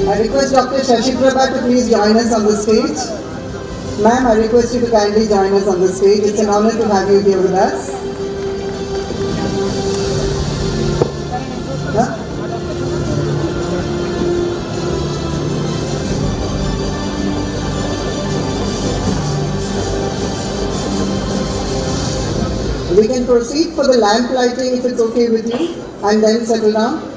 I request Dr. Shashi Prabha to please join us on the stage. Ma'am, I request you to kindly join us on the stage. It's an honor to have you here with us. Huh? We can proceed for the lamp lighting if it's okay with you, and then settle down.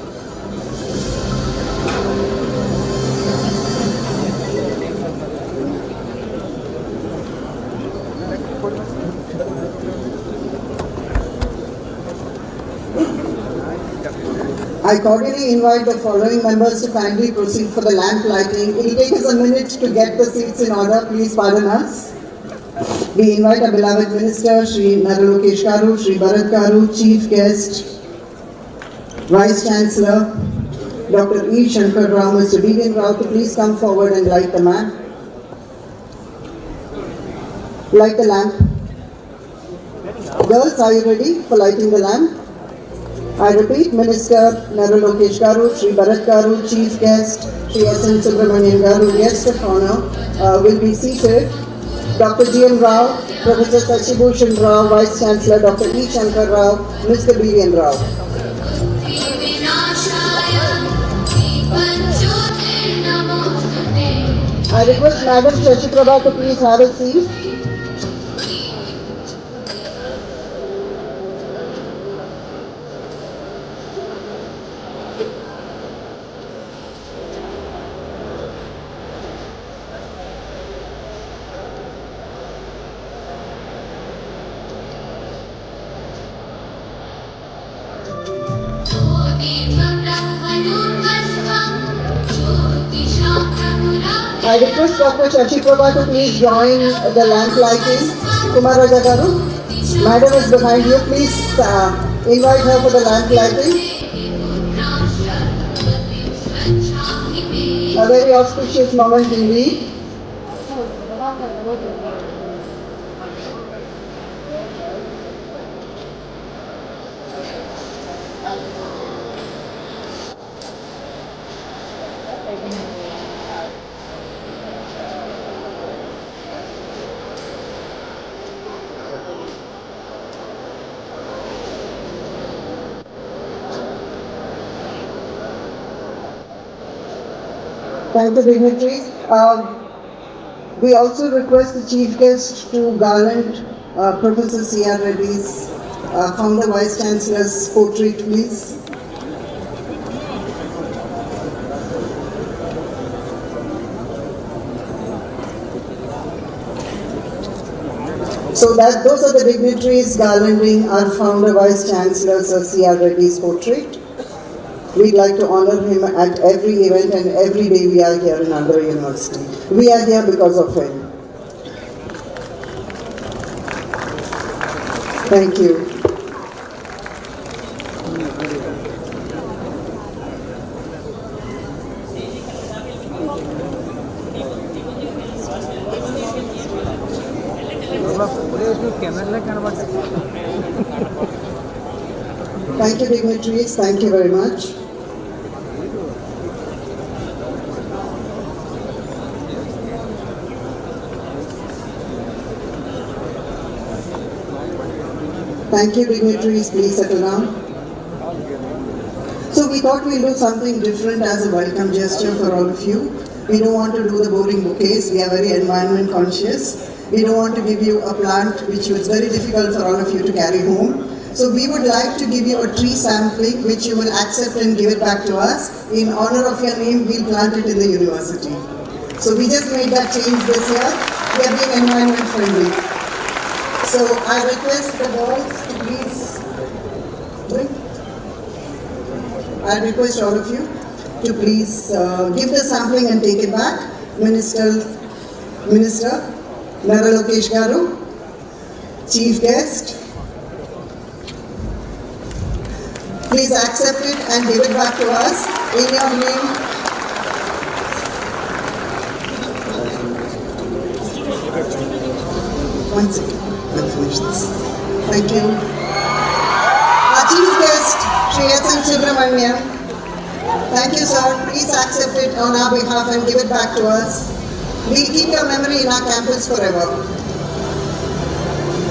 I cordially invite the following members to kindly proceed for the lamp lighting. It will take us a minute to get the seats in order. Please pardon us. We invite our beloved Minister, Shri Naralokesh Garu, Shri Bharat Garu, Chief Guest, Vice Chancellor, Dr. E. Shankar Rao, Mr. Vivian Rao, to please come forward and light the lamp. Light the lamp. Girls, are you ready for lighting the lamp? I repeat, Minister Naralokesh Garu, Shri Bharat Garu, Chief Guest, Shri S.N. Subramanian Garu, Guest of Honor, will be seated. Dr. G.M. Rao, Professor Sachibhushan Rao, Vice Chancellor, Dr. E. Shankar Rao, Mr. Vivian Rao. I request Madam Shashi Prabha to please have a seat. I request Dr. Shashi Prabha to please join the lamp lighting. Kumar Raja Garu, Madam is behind you. Please invite her for the lamp lighting. A very auspicious moment indeed. Thank the dignitaries. We also request the chief guest to garland Professor C.R. Reddy's founder vice chancellor's portrait, please. So that those are the dignitaries garlanding our founder vice chancellor Sir C.R. Reddy's portrait. We'd like to honor him at every event and every day we are here in Andhra University. We are here because of him. Thank you. Thank you, dignitaries. Thank you very much. Thank you, dignitaries. Please settle down. So we thought we'll do something different as a welcome gesture for all of you. We don't want to do the boring bouquets. We are very environment conscious. We don't want to give you a plant which was very difficult for all of you to carry home. So we would like to give you a tree sampling which you will accept and give it back to us. In honor of your name, we'll plant it in the university. So we just made that change this year. We are being environment friendly. So I request the girls to please bring. I request all of you to please give the sampling and take it back. Minister Naralokesh Garu, Chief Guest, please accept it and give it back to us in your name. One second, I'll finish this. Thank you. Our Chief Guest, Shri S.N. Subramanian. Thank you, sir. Please accept it on our behalf and give it back to us. We'll keep your memory in our campus forever.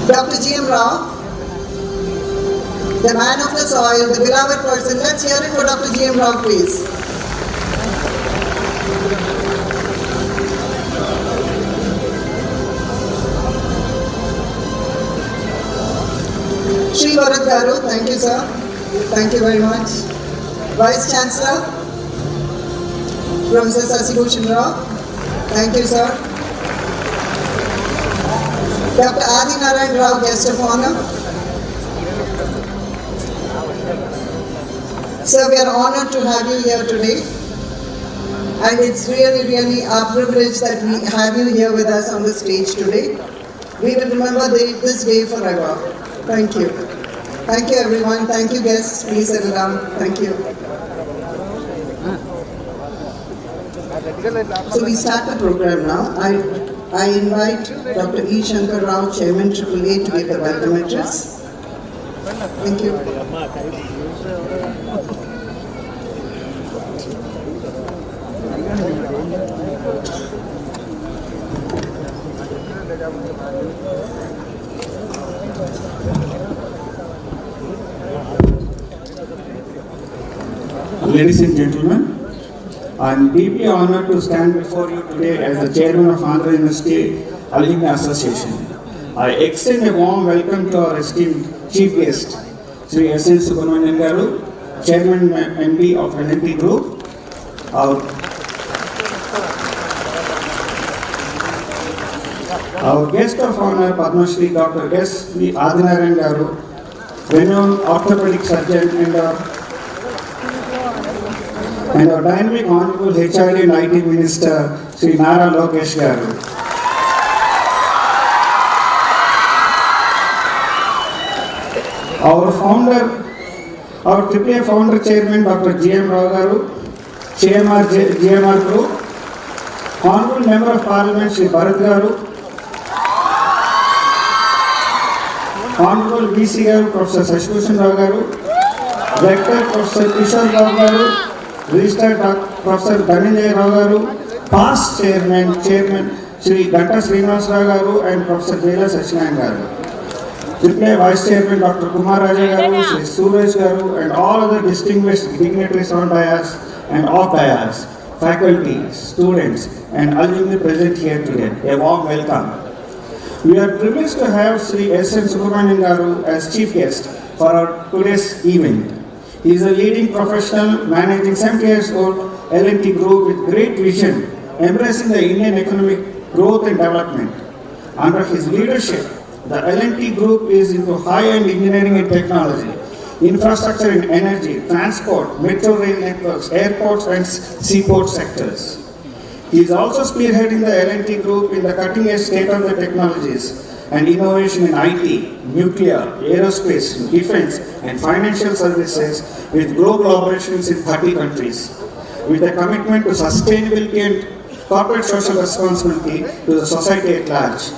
Dr. G.M. Rao, the man of the soil, the beloved person. Let's hear it for Dr. G.M. Rao, please. Shri Bharat Garu, thank you, sir. Thank you very much. Vice Chancellor, Professor Sasibhushan Rao, thank you, sir. Dr. Adi Narayan Rao, Guest of Honor. Sir, we are honored to have you here today. And it's really our privilege that we have you here with us on the stage today. We will remember this day forever. Thank you. Thank you, everyone. Thank you, guests. Please settle down. Thank you. So we start the program now. I invite Dr. E. Shankar Rao, Chairman AAA, to give the welcome address. Thank you. Ladies and gentlemen, I am deeply honored to stand before you today as the Chairman of Andhra University Alumni Association. I extend a warm welcome to our esteemed Chief Guest, Sri S.N. Subramanian Garu, Chairman MD of L&T Group, our guest of honor, Padma Shri Dr. S. V. Adinarayan Garu, renowned orthopedic surgeon and our dynamic honorable HRD and IT Minister, Sri Nara Lokesh Garu. Our AAA founder chairman, Dr. G.M. Rao Garu, GMR Group, Honorable Member of Parliament, Sri Bharat Garu, Honorable BC Garu, Professor Sasibhushan Rao Garu, Rector Professor Kishore Rao Garu, Registered Professor Dhananjay Rao Garu, past Chairman Sri Ganta Srinivas Rao Garu and Professor Vela Sachinayan Garu, AAA Vice Chairman Dr. Kumar Raja Garu, Sri Suraj Garu and all other distinguished dignitaries on dais and off dais, faculty, students and alumni present here today. A warm welcome. We are privileged to have Sri S.N. Subramanian Garu as chief guest for our today's event. He is a leading professional managing 70 years old L&T Group with great vision, embracing the Indian economic growth and development. Under his leadership, the L&T Group is into high-end engineering and technology, infrastructure and energy, transport, metro rail networks, airports and seaport sectors. He is also spearheading the L&T Group in the cutting-edge state-of-the technologies and innovation in IT, nuclear, aerospace, defense, and financial services with global operations in 30 countries. With a commitment to sustainability and corporate social responsibility to the society at large.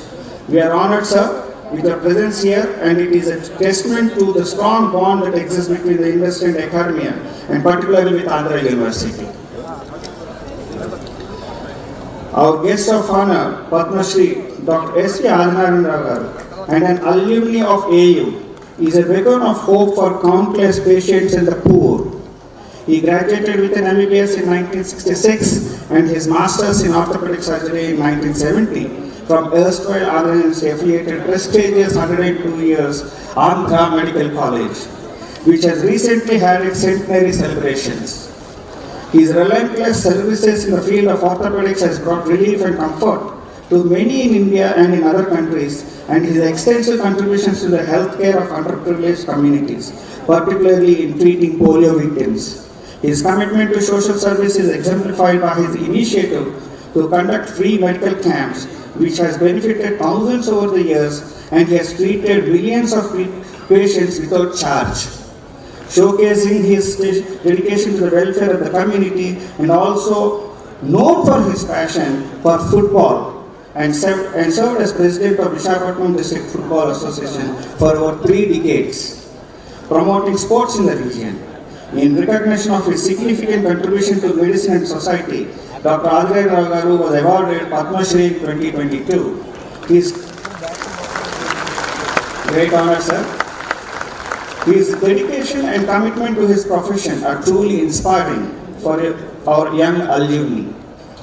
We are honored, sir, with your presence here, and it is a testament to the strong bond that exists between the industry and academia, and particularly with Andhra University. Our guest of honor, Padma Shri Dr. S. V. Adinarayan Garu, and an alumni of AU, is a beacon of hope for countless patients and the poor. He graduated with an MBBS in 1966 and his Masters in Orthopedic Surgery in 1970 from erstwhile Andhra University affiliated prestigious 102 years Andhra Medical College, which has recently had its centenary celebrations. His relentless services in the field of orthopedics has brought relief and comfort to many in India and in other countries, and his extensive contributions to the healthcare of underprivileged communities, particularly in treating polio victims. His commitment to social service is exemplified by his initiative to conduct free medical camps, which has benefited thousands over the years, and he has treated millions of patients without charge, showcasing his dedication to the welfare of the community, and also known for his passion for football, and served as president of Visakhapatnam District Football Association for over 3 decades, promoting sports in the region. In recognition of his significant contribution to medicine and society, Dr. Adrian Rao Garu was awarded Padma Shri 2022. His great honor, sir. His dedication and commitment to his profession are truly inspiring for our young alumni.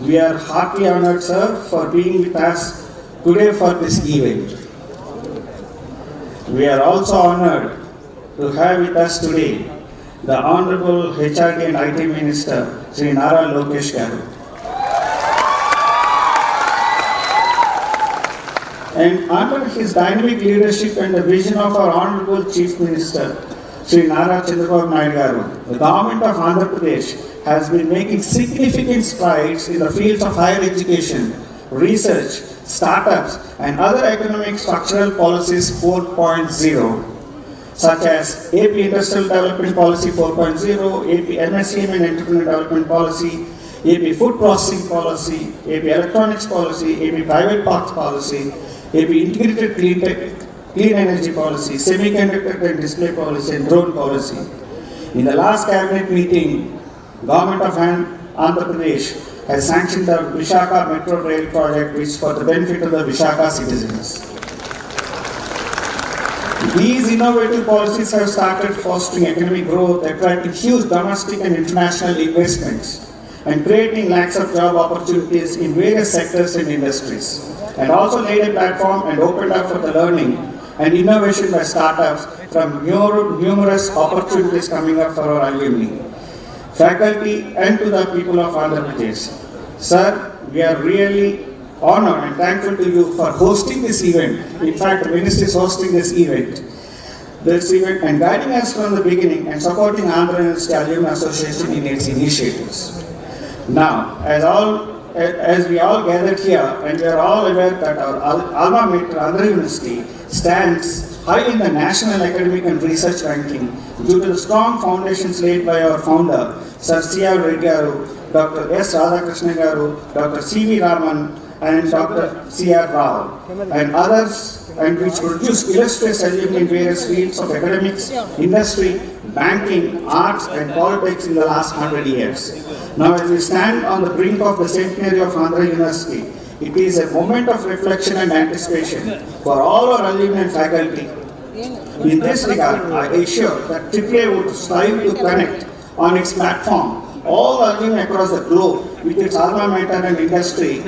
We are heartily honored, sir, for being with us today for this event. We are also honored to have with us today the Honorable HRD and IT Minister, Sri Nara Lokesh Garu. And under his dynamic leadership and the vision of our Honorable Chief Minister, Sri Nara Chandrababu Naidu Garu, the Government of Andhra Pradesh has been making significant strides in the fields of higher education, research, startups, and other economic structural policies 4.0, such as AP Industrial Development Policy 4.0, AP MSCM and Entrepreneur Development Policy, AP Food Processing Policy, AP Electronics Policy, AP Private Parks Policy, AP Integrated Clean Energy Policy, Semiconductor and Display Policy, and Drone Policy. In the last cabinet meeting, Government of Andhra Pradesh has sanctioned the Vishaka Metro Rail project, which is for the benefit of the Vishaka citizens. These innovative policies have started fostering economic growth, attracting huge domestic and international investments, and creating lakhs of job opportunities in various sectors and industries, and also laid a platform and opened up for the learning and innovation by startups from numerous opportunities coming up for our alumni, faculty, and to the people of Andhra Pradesh. Sir, we are really honored and thankful to you for hosting this event. In fact, the Ministry is hosting this event and guiding us from the beginning and supporting Andhra University Alumni Association in its initiatives. Now, as we all gathered here, and we are all aware that our alma mater, Andhra University, stands high in the national academic and research ranking due to the strong foundations laid by our founder, Sir C.R. Reddy Garu, Dr. S. Radhakrishnan Garu, Dr. C.V. Raman, and Dr. C.R. Rao, and others, and which produce illustrious alumni in various fields of academics, industry, banking, arts, and politics in the last 100 years. Now, as we stand on the brink of the centenary of Andhra University, it is a moment of reflection and anticipation for all our alumni and faculty. In this regard, I assure that AAA would strive to connect on its platform all alumni across the globe with its alma mater and industry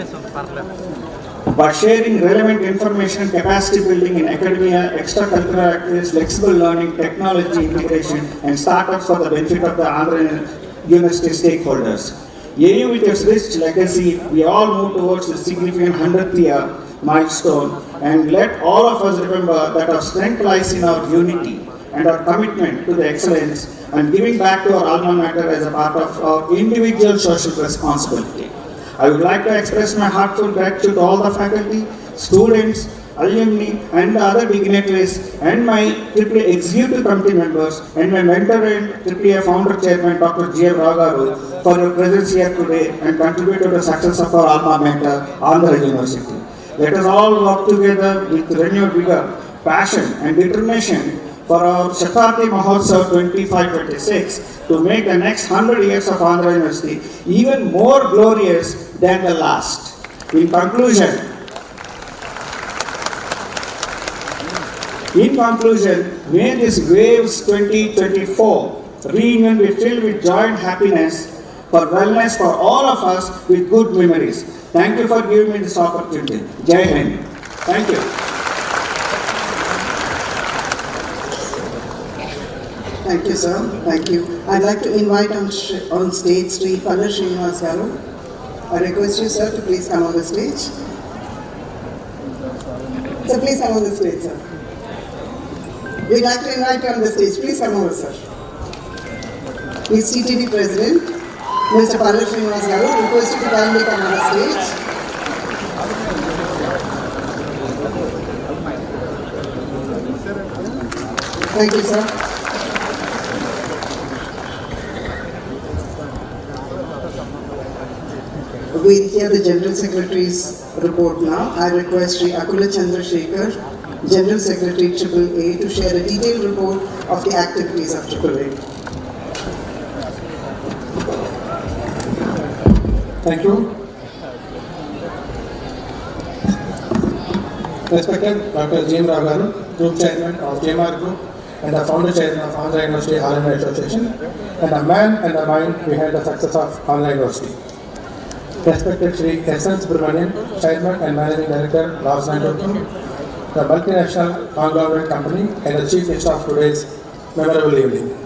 by sharing relevant information, capacity building in academia, extracurricular activities, flexible learning, technology integration, and startups for the benefit of the Andhra University stakeholders. AU with its rich legacy, we all move towards the significant 100th year milestone, and let all of us remember that our strength lies in our unity and our commitment to the excellence and giving back to our alma mater as a part of our individual social responsibility. I would like to express my heartfelt gratitude to all the faculty, students, alumni, and the other dignitaries, and my AAA Executive Committee members, and my mentor and AAA Founder Chairman, Dr. G. Rao Garu, for your presence here today and contribute to the success of our alma mater, Andhra University. Let us all work together with renewed vigor, passion, and determination for our Shatabdi Mahotsav 25-26 to make the next 100 years of Andhra University even more glorious than the last. In conclusion, may this Waves 2024 reunion be filled with joy and happiness for wellness for all of us with good memories. Thank you for giving me this opportunity. Jai Hind. Thank you. Thank you, sir. Thank you. I'd like to invite on stage Sri Palla Srinivas Garu. I request you, sir, to please come on the stage. Sir, please come on the stage, sir. We'd like to invite you on the stage. Please come over, sir. He's CTD President, Mr. Palla Srinivas Garu. Request you to kindly come on the stage. Thank you, sir. We'll hear the General Secretary's report now. I request Sri Akula Chandrasekhar, General Secretary AAA, to share a detailed report of the activities of AAA. Thank you. Respected Dr. G. M. Rao Garu, Group Chairman of GMR Group and the Founder Chairman of Andhra University Alumni Association, and a man and a mind behind the success of Andhra University. Respected Sri S. N. Subramanian, Chairman and Managing Director, Lars Group, the multinational conglomerate company and the Chief Guest of today's memorable evening.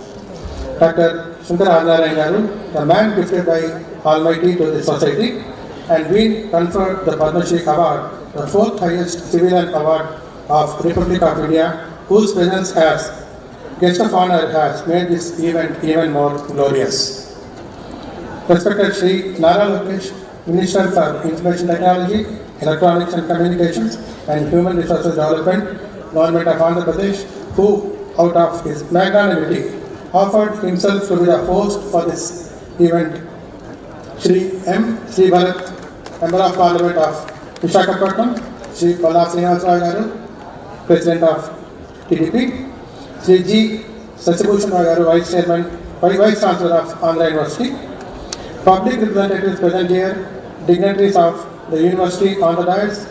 Dr. Shankar Narayan Garu, the man gifted by Almighty to the society and been conferred the Padma Shri Award, the fourth highest civilian award of Republic of India, whose presence as guest of honor has made this event even more glorious. Respected Sri Nara Lokesh, Minister for Information Technology, Electronics and Communications and Human Resources Development, Government of Andhra Pradesh, who out of his magnanimity offered himself to be the host for this event. Sri M. Sri Bharat, Member of Parliament of Visakhapatnam, Sri Kolla Srinivasarao Garu, President of TDP, Sri G. Sachibhushan Garu, Vice Chancellor of Andhra University, public representatives present here, dignitaries of the University on the dais,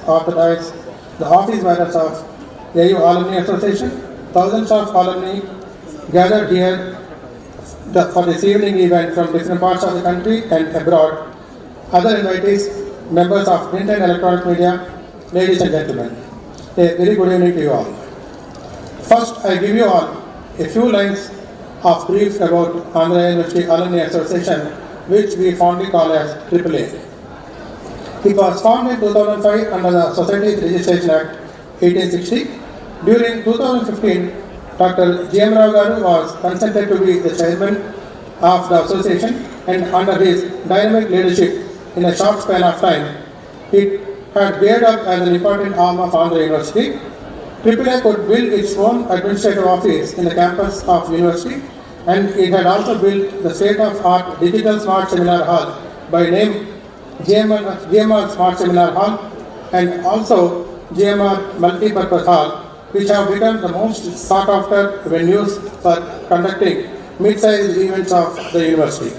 the office bearers of AU Alumni Association, thousands of alumni gathered here for this evening event from different parts of the country and abroad, other invitees, members of print and electronic media, ladies and gentlemen, a very good evening to you all. First, I give you all a few lines of brief about Andhra University Alumni Association, which we fondly call as AAA. It was formed in 2005 under the Societies Registration Act 1860. During 2015, Dr. G. M. Rao Garu was consented to be the chairman of the association, and under his dynamic leadership in a short span of time, it had geared up as an important arm of Andhra University. AAA could build its own administrative office in the campus of university, and it had also built the state-of-art digital smart seminar hall by name GMR Smart Seminar Hall and also GMR Multipurpose Hall, which have become the most sought-after venues for conducting mid-sized events of the university.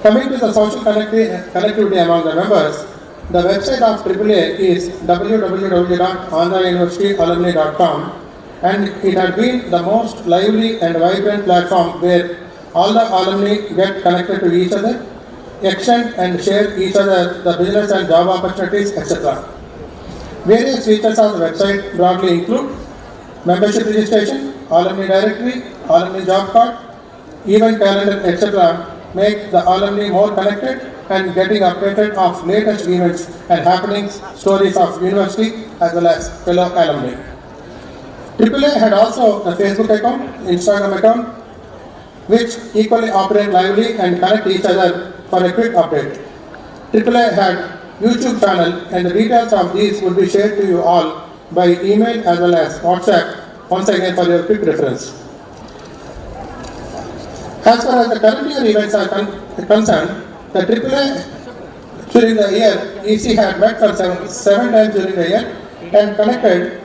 Coming to the social connectivity among the members, the website of AAA is www.andhrauniversityalumni.com, and it has been the most lively and vibrant platform where all the alumni get connected to each other, extend and share each other the business and job opportunities, etc. Various features of the website broadly include membership registration, alumni directory, alumni job card, event calendar, etc. make the alumni more connected and getting updated of latest events and happenings, stories of university as well as fellow alumni. AAA had also a Facebook account, Instagram account, which equally operate lively and connect each other for a quick update. AAA had YouTube channel, and the details of these will be shared to you all by email as well as WhatsApp, once again for your quick reference. As far as the current year events are concerned, the AAA during the year, EC had met for seven times during the year and conducted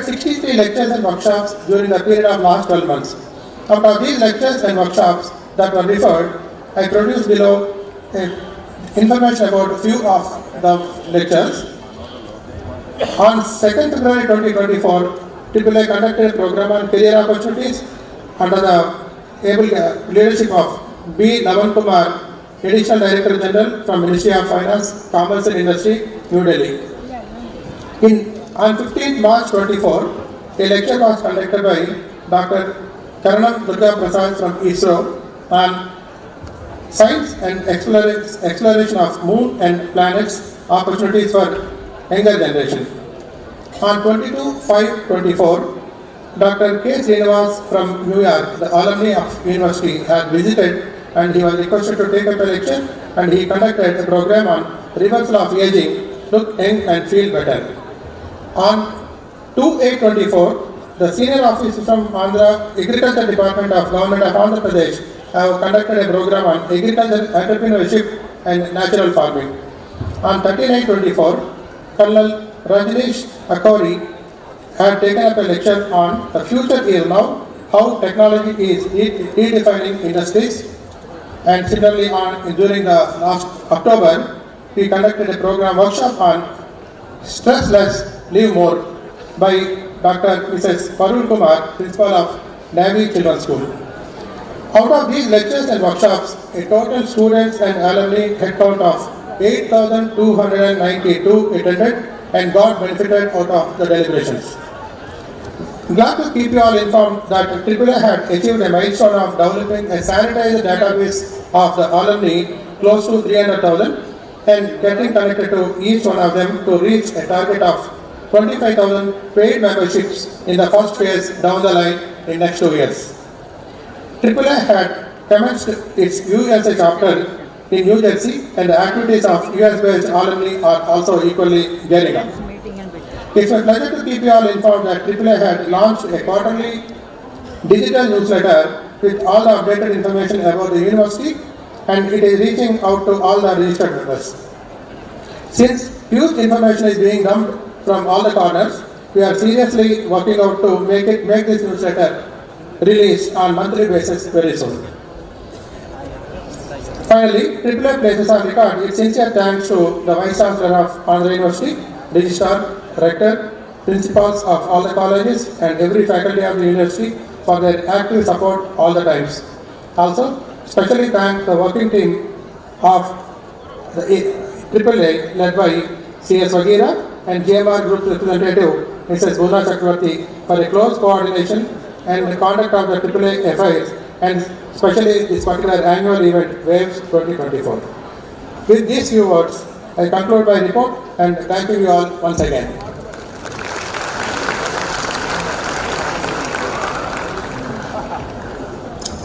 63 lectures and workshops during the period of last 12 months. Out of these lectures and workshops that were referred, I produced below information about a few of the lectures. On 2nd February 2024, AAA conducted a program on career opportunities under the able leadership of B. Lavan Kumar, Additional Director General from Ministry of Finance, Commerce and Industry, New Delhi. On 15th March 24, a lecture was conducted by Dr. Karanam Durga Prasad from ISRO on science and exploration of moon and planets, opportunities for younger generation. On 22/5/24, Dr. K. Srinivas from New York, the alumni of university, had visited and he was requested to take up a lecture, and he conducted a program on reversal of aging, look young and feel better. On 2/8/24, the senior officers from Andhra Agriculture Department of Government of Andhra Pradesh have conducted a program on agriculture, entrepreneurship and natural farming. On 13/8/24, Colonel Rajneesh Akori had taken up a lecture on the future is now, how technology is redefining industries. And similarly, during the last October, we conducted a program workshop on Stress Less, Live More by Dr. Mrs. Parul Kumar, Principal of Navy Children's School. Out of these lectures and workshops, a total students and alumni headcount of 8,292 attended and got benefited out of the deliberations. Glad to keep you all informed that AAA had achieved a milestone of developing a sanitized database of the alumni close to 300,000 and getting connected to each one of them to reach a target of 25,000 paid memberships in the first phase down the line in next 2 years. AAA had commenced its USA chapter in New Jersey, and the activities of US-based alumni are also equally gearing up. It's a pleasure to keep you all informed that AAA had launched a quarterly digital newsletter with all the updated information about the university, and it is reaching out to all the registered members. Since huge information is being dumped from all the corners, we are seriously working out to make this newsletter released on monthly basis very soon. Finally, AAA places on record its sincere thanks to the Vice Chancellor of Andhra University, Registrar, Rector, Principals of all the colleges and every faculty of the university for their active support all the times. Also, especially thank the working team of the AAA led by CS Vagira and GMR Group representative Mrs. Buna Chakravarti for a close coordination and the conduct of the AAA affairs, and especially this particular annual event, Waves 2024. With these few words, I conclude my report and thanking you all once again.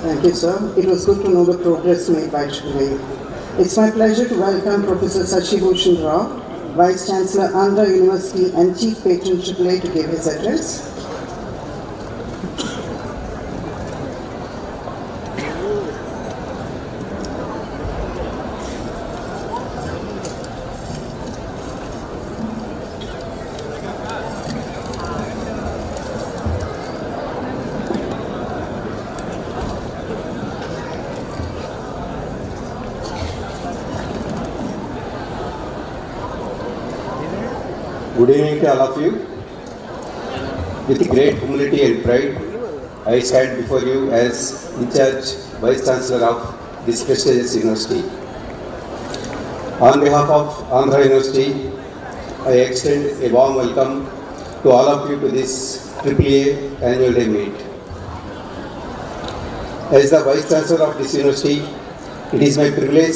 Thank you, sir. It was good to know the progress made by AAA. It's my pleasure to welcome Professor Sashi Bhushan Rao, Vice Chancellor, Andhra University and Chief Patron AAA to give his address. Good evening to all of you. With great humility and pride, I stand before you as in charge Vice Chancellor of this prestigious university. On behalf of Andhra University, I extend a warm welcome to all of you to this AAA annual day meet. As the Vice Chancellor of this university, it is my privilege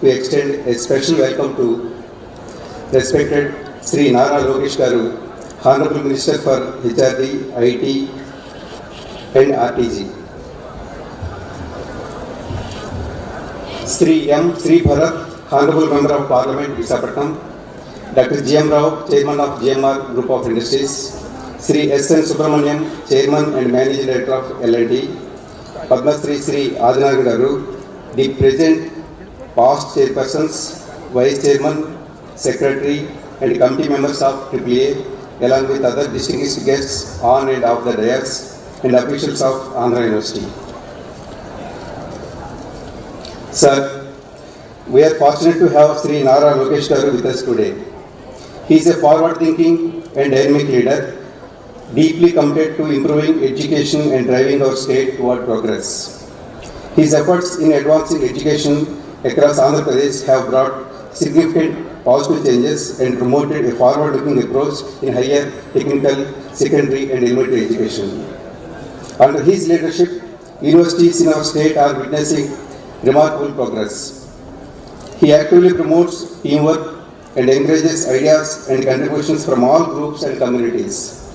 to extend a special welcome to respected Sri Nara Lokesh Garu, Honorable Minister for HRD, IT and RTG. Sri M. Sri Bharat, Honorable Member of Parliament, Visakhapatnam. Dr. G. M. Rao, Chairman of GMR Group of Industries. Sri S. N. Subramaniam, Chairman and Managing Director of L&D. Padma Sri Adinagar Garu, the present past chairpersons, Vice Chairman, Secretary and committee members of AAA, along with other distinguished guests on and off the dais and officials of Andhra University. Sir, we are fortunate to have Sri Nara Lokesh Garu with us today. He is a forward-thinking and dynamic leader, deeply committed to improving education and driving our state toward progress. His efforts in advancing education across Andhra Pradesh have brought significant positive changes and promoted a forward-looking approach in higher technical, secondary and elementary education. Under his leadership, universities in our state are witnessing remarkable progress. He actively promotes teamwork and encourages ideas and contributions from all groups and communities.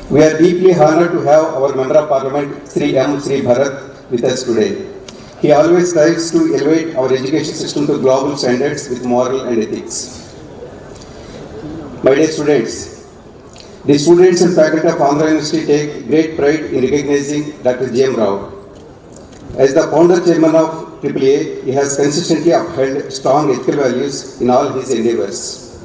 We are deeply honored to have our Member of Parliament, Sri M. Sri Bharat, with us today. He always strives to elevate our education system to global standards with moral and ethics. My dear students, the students and faculty of Andhra University take great pride in recognizing Dr. G. M. Rao. As the founder chairman of AAA, he has consistently upheld strong ethical values in all his endeavors.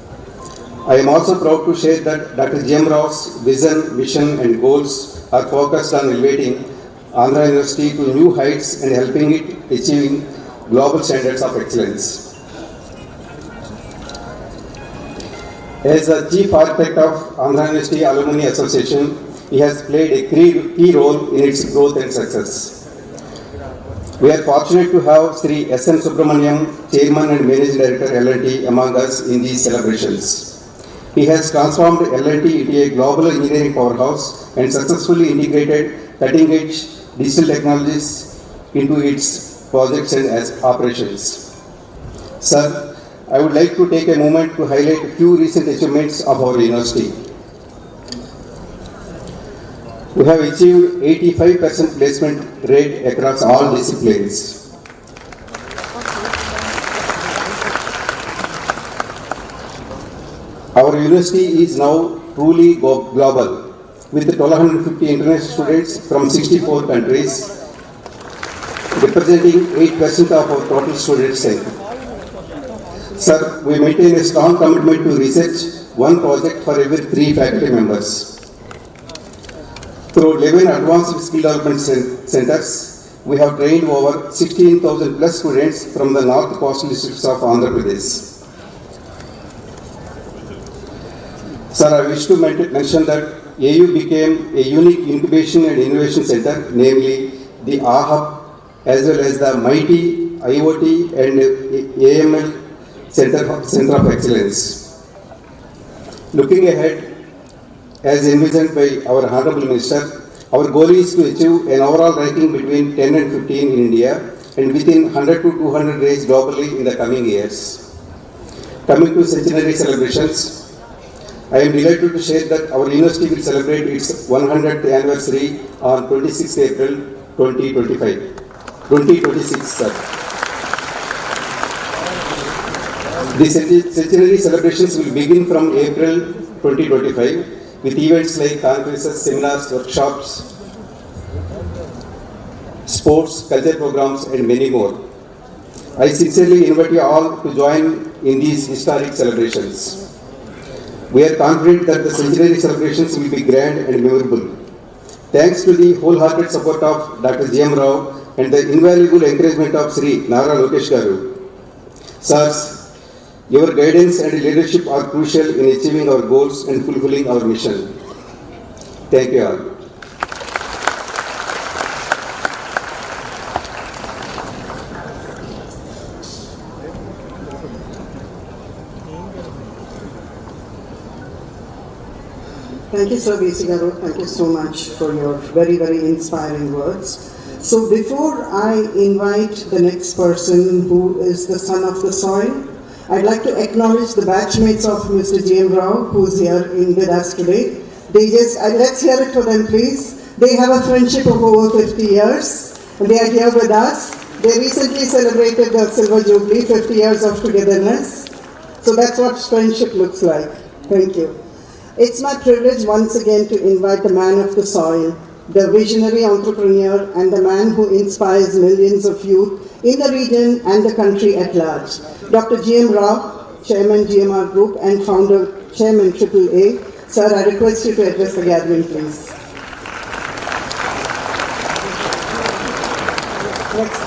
I am also proud to share that Dr. G. M. Rao's vision, mission and goals are focused on elevating Andhra University to new heights and helping it achieving global standards of excellence. As the chief architect of Andhra University Alumni Association, he has played a key role in its growth and success. We are fortunate to have Sri S. N. Subramaniam, Chairman and Managing Director L&T, among us in these celebrations. He has transformed L&T into a global engineering powerhouse and successfully integrated cutting-edge digital technologies into its projects and operations. Sir, I would like to take a moment to highlight a few recent achievements of our university. We have achieved 85% placement rate across all disciplines. Our university is now truly global, with 1,250 international students from 64 countries, representing 8% of our total student strength. Sir, we maintain a strong commitment to research, one project for every 3 faculty members. Through 11 advanced skill development centers, we have trained over 16,000 plus students from the north coastal districts of Andhra Pradesh. Sir, I wish to mention that AU became a unique incubation and innovation center, namely the AHUB, as well as the mighty IoT and AML Center of Excellence. Looking ahead, as envisioned by our Honorable Minister, our goal is to achieve an overall ranking between 10 and 15 in India and within 100 to 200 range globally in the coming years. Coming to centenary celebrations, I am delighted to share that our university will celebrate its 100th anniversary on 26 April 2026. Sir. The centenary celebrations will begin from April 2025 with events like conferences, seminars, workshops, sports, culture programs, and many more. I sincerely invite you all to join in these historic celebrations. We are confident that the centenary celebrations will be grand and memorable. Thanks to the wholehearted support of Dr. G.M. Rao and the invaluable encouragement of Sri Nara Lokesh Garu. Sirs, your guidance and leadership are crucial in achieving our goals and fulfilling our mission. Thank you all. Thank you, Sir V.C. Garu. Thank you so much for your very, very inspiring words. So before I invite the next person who is the son of the soil, I'd like to acknowledge the batchmates of Mr. G.M. Rao, who's here with us today. Let's hear it for them, please. They have a friendship of over 50 years, and they are here with us. They recently celebrated the Silver Jubilee, 50 years of togetherness. So that's what friendship looks like. Thank you. It's my privilege once again to invite the man of the soil, the visionary entrepreneur, and the man who inspires millions of youth in the region and the country at large. Dr. G.M. Rao, Chairman GMR Group and Founder Chairman AAA. Sir, I request you to address the gathering, please. Next.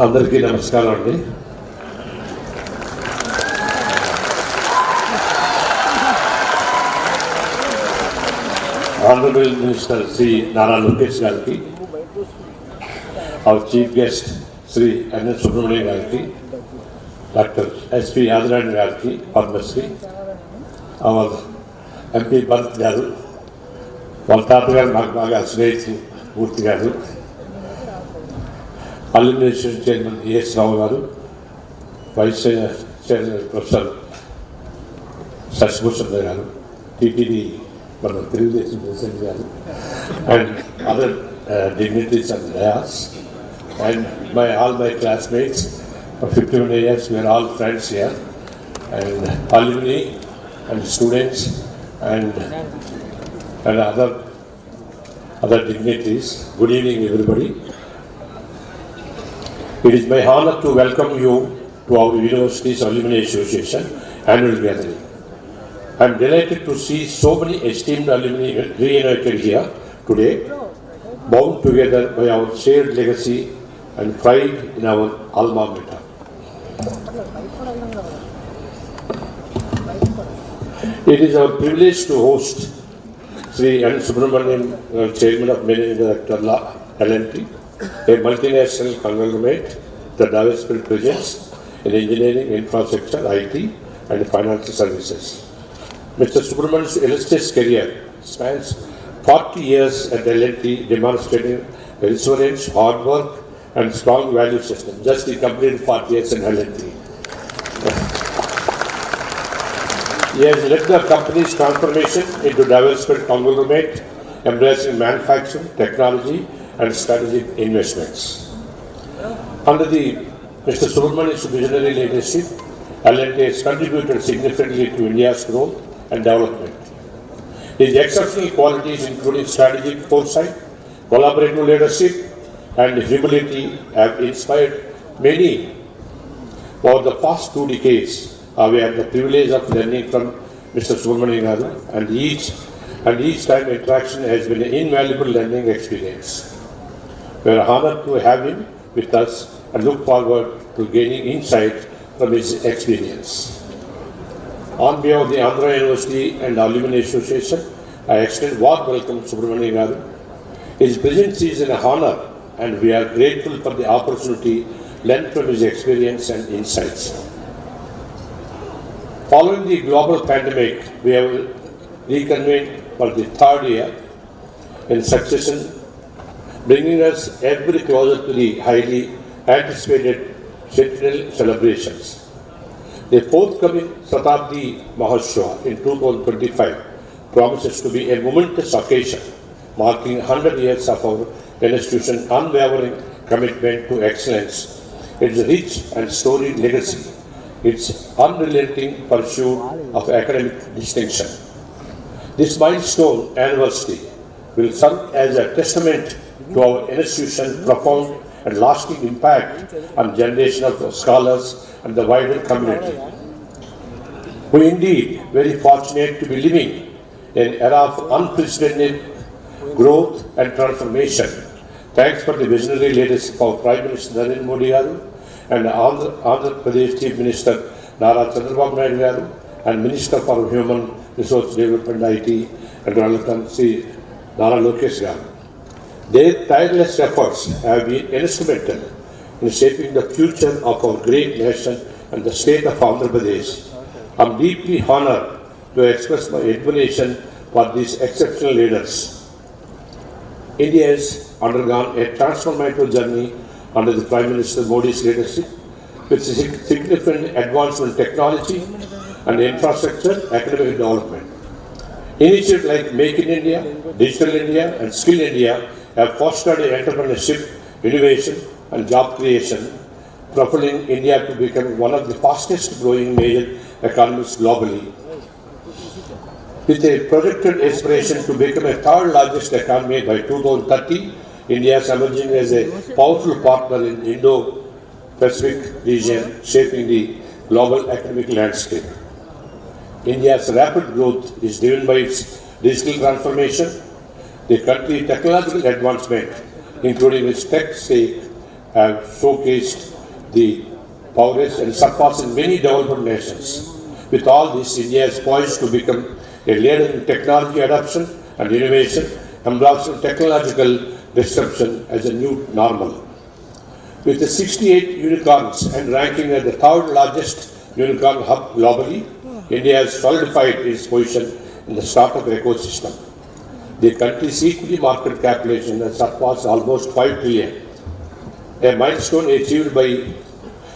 అందరికీ నమస్కారం అండి. Honourable minister Shri Nara Lokesh గారికి, our chief guest Shri NS Subrahmanyam గారికి, doctor SP యాదరాణి గారికి Padmashri, hour MP Bharat గారు, వాళ్ళ తాతగారు నాకు బాగా స్నేహితులు మూర్తి గారు, అల్యూమిని ఇన్స్టిట్యూట్ చైర్మన్ ఏఎస్ రావు గారు, వైస్ చైర్మన్ ప్రొఫెసర్ శశిభూషణ్ గారు, టీటీడీ మన తెలుగుదేశం ప్రెసిడెంట్ గారు, and other dignitaries and dayas, and all my classmates for 51 years, we are all friends here, and alumni and students and other dignitaries. Good evening, everybody. It is my honor to welcome you to our University's Alumni Association annual gathering. I am delighted to see so many esteemed alumni reunited here today, bound together by our shared legacy and pride in our alma mater. It is our privilege to host Sri N. Subramanian, Chairman of Managing Director L&T, a multinational conglomerate that diversified presence in engineering, infrastructure, IT, and financial services. Mr. Subramanian's illustrious career spans 40 years at L&T, demonstrating resilience, hard work, and strong value system. Just he completed 40 years in L&T. He has led the company's transformation into diversified conglomerate, embracing manufacturing, technology, and strategic investments. Under the Mr. Subramanian's visionary leadership, L&T has contributed significantly to India's growth and development. His exceptional qualities, including strategic foresight, collaborative leadership, and humility, have inspired many. Over the past 2 decades, we had the privilege of learning from Mr. Subramanian, and each time interaction has been an invaluable learning experience. We are honored to have him with us and look forward to gaining insight from his experience. On behalf of the Andhra University and Alumni Association, I extend warm welcome to Subramanian. His presence is an honor, and we are grateful for the opportunity learned from his experience and insights. Following the global pandemic, we have reconvened for the 3rd year in succession, bringing us ever closer to the highly anticipated centennial celebrations. The forthcoming Shatabdi Mahotsav in 2025 promises to be a momentous occasion, marking 100 years of our institution's unwavering commitment to excellence, its rich and storied legacy, its unrelenting pursuit of academic distinction. This milestone anniversary will serve as a testament to our institution's profound and lasting impact on generations of scholars and the wider community. We are indeed very fortunate to be living in an era of unprecedented growth and transformation. Thanks for the visionary leadership of Prime Minister Narendra Modi and Andhra Pradesh Chief Minister Nara Chandrababu Naidu garu and Minister for Human Resource Development IT and Sri Nara Lokesh garu. Their tireless efforts have been instrumental in shaping the future of our great nation and the state of Andhra Pradesh. I am deeply honored to express my admiration for these exceptional leaders. India has undergone a transformative journey under the Prime Minister Modi's leadership, with significant advancement in technology and infrastructure, academic development. Initiatives like Make in India, Digital India, and Skill India have fostered entrepreneurship, innovation, and job creation, propelling India to become one of the fastest growing major economies globally. With a projected aspiration to become a 3rd largest economy by 2030, India is emerging as a powerful partner in Indo-Pacific region, shaping the global academic landscape. India's rapid growth is driven by its digital transformation. The country's technological advancement, including its tech stake, have showcased the progress and surpassing many developed nations. With all this, India is poised to become a leader in technology adoption and innovation, embracing technological disruption as a new normal. With the 68 unicorns and ranking as the 3rd largest unicorn hub globally, India has solidified its position in the startup ecosystem. The country's equity market capitalization has surpassed almost 5 trillion, a milestone achieved by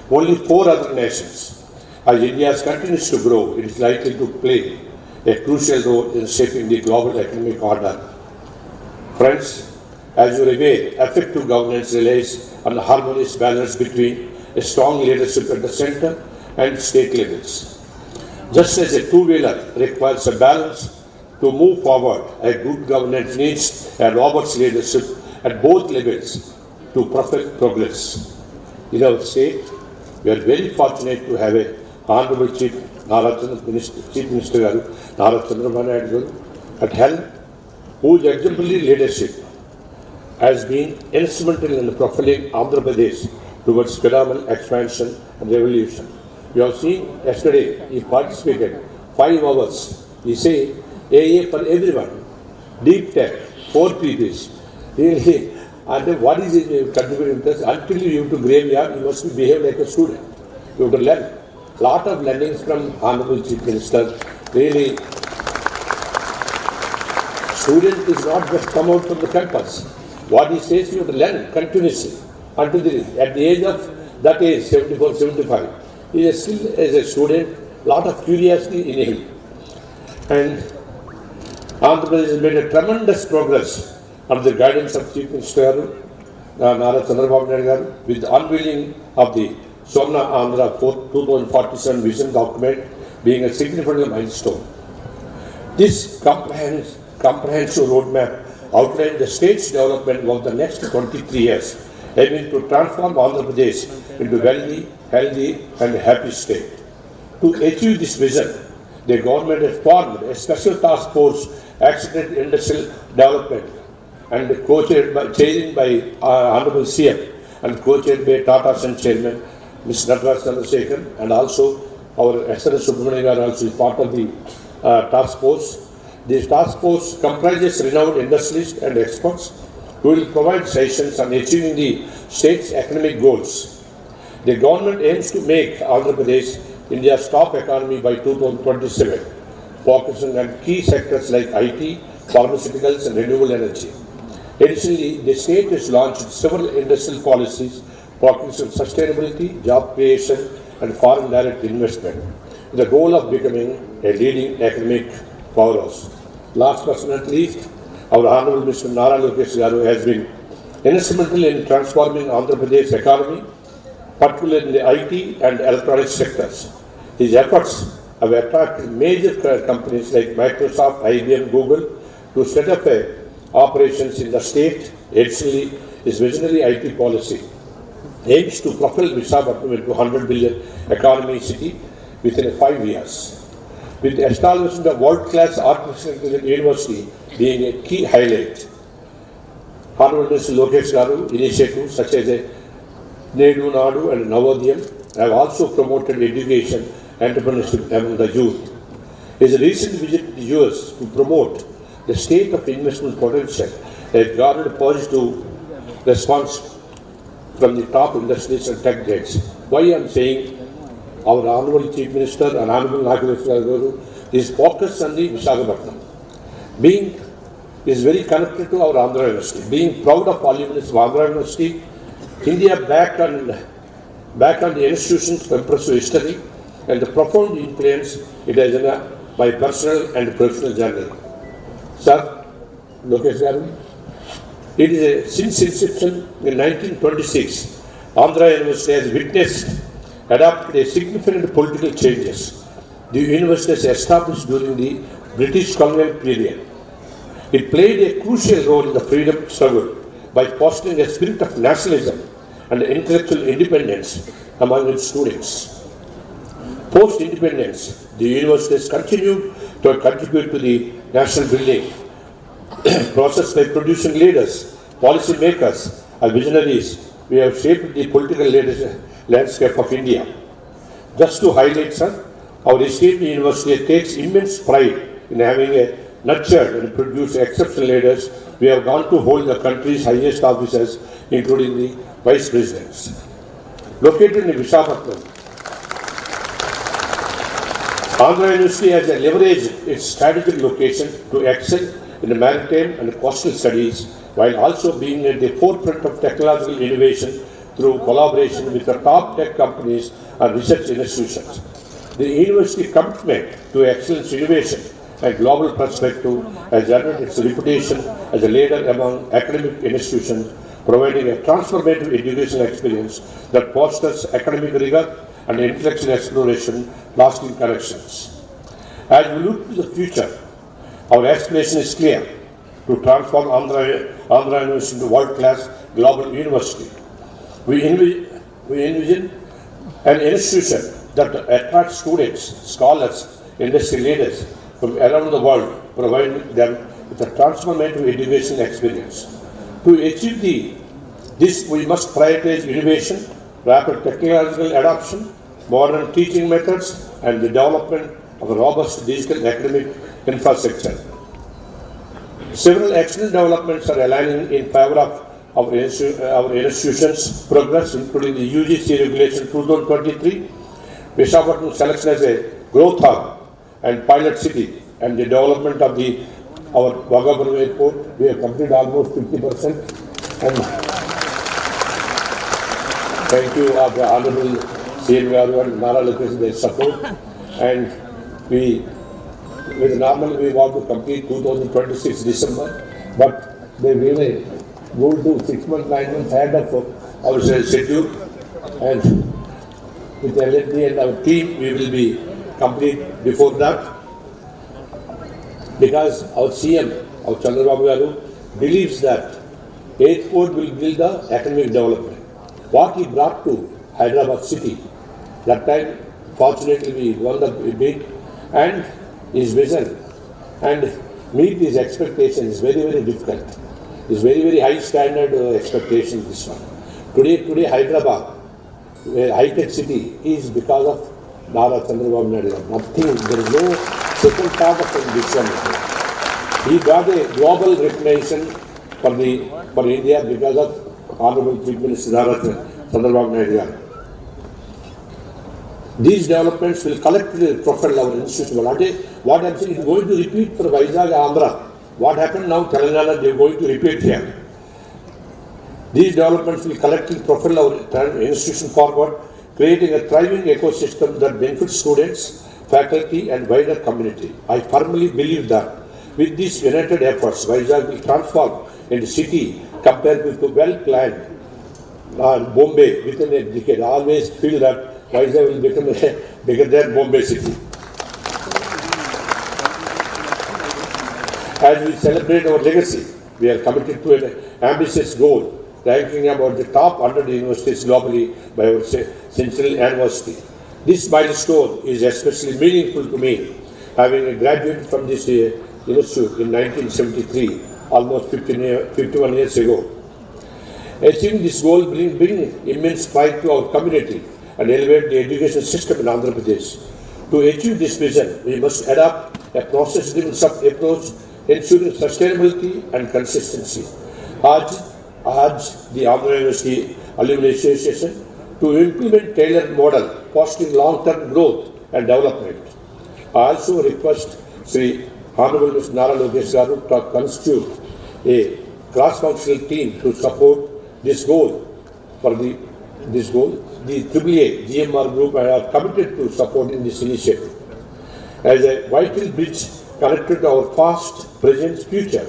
only 4 other nations. As India continues to grow, it is likely to play a crucial role in shaping the global economic order. Friends, as you are aware, effective governance relies on a harmonious balance between a strong leadership at the center and state levels. Just as a two-wheeler requires a balance To move forward, a good governance needs a robust leadership at both levels to propel progress. In our state, we are very fortunate to have a Honorable Chief Minister Nara Chandrababu Naidu garu at helm, whose exemplary leadership has been instrumental in propelling Andhra Pradesh towards phenomenal expansion and revolution. You have seen yesterday, he participated 5 hours. He say AA for everyone, deep tech, 4 PPs. Really, and what is his contributing to this? Until you have to graveyard, you must behave like a student. You have to learn. Lot of learnings from Honorable Chief Minister. Really, student is not just come out from the campus. What he says, you have to learn continuously. Until at the age of that age, 74, 75, he is still as a student, lot of curiosity in him. And Andhra Pradesh has made a tremendous progress under the guidance of Chief Minister Nara Chandrababu Naidu garu, with the unveiling of the Swarna Andhra 2047 vision document being a significant milestone. This comprehensive roadmap outlined the state's development over the next 23 years, aiming to transform Andhra Pradesh into a wealthy, healthy and happy state. To achieve this vision, the government has formed a special task force, Accident Industrial Development, and co-chaired by Honorable CM and co-chaired by Tata Sons Chairman Mr. Nataraj Chandrasekhar, and also our S.R. Subramanian also is part of the task force. This task force comprises renowned industrialists and experts who will provide sessions on achieving the state's economic goals. The government aims to make Andhra Pradesh India's top economy by 2027, focusing on key sectors like IT, pharmaceuticals and renewable energy. Additionally, the state has launched several industrial policies focusing on sustainability, job creation and foreign direct investment, with the goal of becoming a leading economic powerhouse. Last but not least, our Honorable Mr. Nara Lokesh garu has been instrumental in transforming Andhra Pradesh economy, particularly in the IT and electronics sectors. His efforts have attracted major companies like Microsoft, IBM, Google to set up operations in the state. Additionally, his visionary IT policy aims to propel Visakhapatnam into 100 billion economy city within 5 years. With the establishment of world-class artificial intelligence university being a key highlight, Honorable Mr. Lokesh garu initiatives such as Nedu Nadu and Navodayam have also promoted education entrepreneurship among the youth. His recent visit to the US to promote the state of investment potential has garnered positive response from the top industries and tech giants. Why I am saying our Honorable Chief Minister and Honorable Nagaraj garu is focused on the Visakhapatnam. Being is very connected to our Andhra University. Being proud of alumni of Andhra University, India back on the institution's impressive history and the profound influence it has in my personal and professional journey. Sir, Lokesh garu, it is since inception in 1926, Andhra University has witnessed adopted a significant political changes. The university was established during the British colonial period. It played a crucial role in the freedom struggle by fostering a spirit of nationalism and intellectual independence among its students. Post-independence, the university has continued to contribute to the national building process by producing leaders, policy makers, and visionaries. We have shaped the political landscape of India. Just to highlight, sir, our esteemed university takes immense pride in having nurtured and produced exceptional leaders. We have gone to hold the country's highest offices, including the vice presidents. Located in Visakhapatnam, Andhra University has leveraged its strategic location to excel in the maritime and coastal studies, while also being at the forefront of technological innovation through collaboration with the top tech companies and research institutions. The university commitment to excellence innovation and global perspective has earned its reputation as a leader among academic institutions, providing a transformative educational experience that fosters academic rigor and intellectual exploration, lasting connections. As we look to the future, Our aspiration is clear: to transform Andhra University into world-class global university. We envision an institution that attracts students, scholars, industry leaders from around the world, providing them with a transformative education experience. To achieve this, we must prioritize innovation, rapid technological adoption, modern teaching methods, and the development of a robust digital academic infrastructure. Several excellent developments are aligning in favor of our institution's progress, including the UGC Regulation 2023, Visakhapatnam selection as a growth hub and pilot city, and the development of our Bhagavapuram Airport. We have completed almost 50%. And thank you of the Honorable CM Garu and Nara Lokesh for their support. And normally we want to complete 2026 December, but they really go to 6 months, 9 months ahead of our schedule. And with LND and our team, we will be complete before that. Because our CM, our Chandrababu Garu, believes that airport will build the economic development. What he brought to Hyderabad city, that time fortunately we won the bid, and his vision and meet his expectations is very, very difficult. It's very, very high standard expectation, this one. Today Hyderabad, high-tech city, is because of Nara Chandrababu Naidu. Nothing, there is no second part of this one. He got a global recognition for India because of Honorable Chief Minister Nara Chandrababu Naidu. These developments will collectively propel our institution. What I'm saying is going to repeat for Vizag, Andhra. What happened now, Telangana, they are going to repeat here. These developments will collectively propel our institution forward, creating a thriving ecosystem that benefits students, faculty, and wider community. I firmly believe that with these united efforts, Vizag will transform into city compared with the well-planned Bombay within a decade. I always feel that Vizag will become bigger than Bombay city. As we celebrate our legacy, we are committed to an ambitious goal, ranking about the top 100 universities globally by our centennial anniversary. This milestone is especially meaningful to me, having graduated from this institute in 1973, almost 51 years ago. Achieving this goal brings immense pride to our community and elevate the education system in Andhra Pradesh. To achieve this vision, we must adopt a process-driven approach, ensuring sustainability and consistency. Urge the Andhra University Alumni Association to implement tailored model, fostering long-term growth and development. I also request Sri Honorable Mr. Nara Lokesh Garu to constitute a cross-functional team to support this goal. The AAA GMR group are committed to supporting this initiative. As a vital bridge connected to our past, present, future,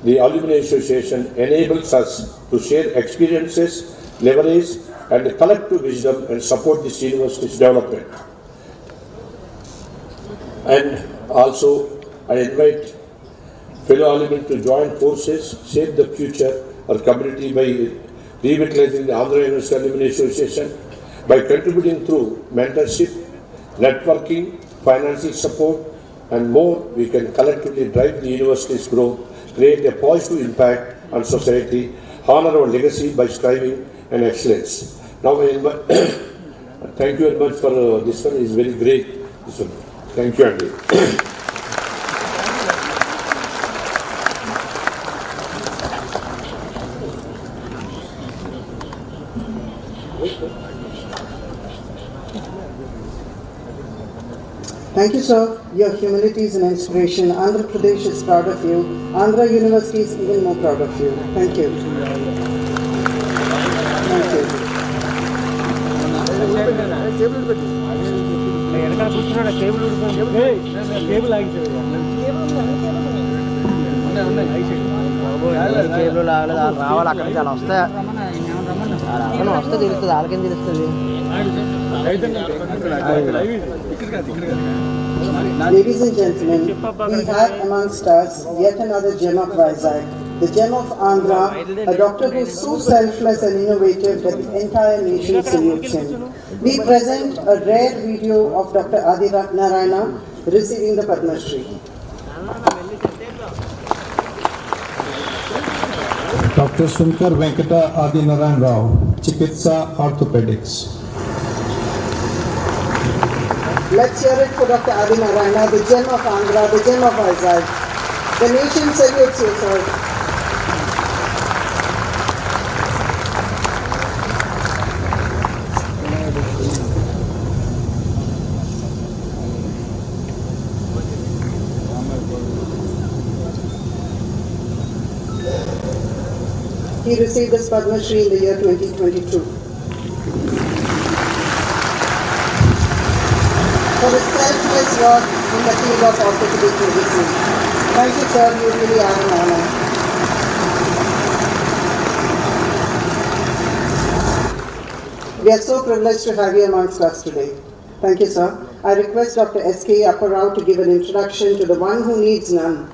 the Alumni Association enables us to share experiences, leverage, and collective wisdom and support this university's development. And also, I invite fellow alumni to join forces, shape the future of the community by revitalizing the Andhra University Alumni Association, by contributing through mentorship, networking, financial support, and more. We can collectively drive the university's growth, create a positive impact on society, honor our legacy by striving and excellence. Now, thank you very much for this one. It's very great. This one. Thank you, Andy. Thank you, sir. Your humility is an inspiration. Andhra Pradesh is proud of you. Andhra University is even more proud of you. Thank you. Thank you. Cable రావాలి అక్కడి నుంచి అలా వస్తాయి అలా వస్తే తెలుస్తుంది వాళ్ళకేం తెలుస్తుంది Ladies and gentlemen, we have amongst us yet another gem of Vizag, the gem of Andhra, a doctor who is so selfless and innovative that the entire nation salutes him. We present a rare video of Dr. Adi Narayana receiving the Padma Shri. Dr. Sunkar Venkata Adi Narayan Rao, Chikitsa Orthopedics. Let's hear it for Dr. Adi Narayana, the gem of Andhra, the gem of Vizag. The nation salutes you, sir. He received his Padma Shri in the year 2022. For his selfless work in the field of orthopedic medicine. Thank you, sir. You really are an honor. We are so privileged to have you amongst us today. Thank you, sir. I request Dr. S.K. Apparao to give an introduction to the one who needs none.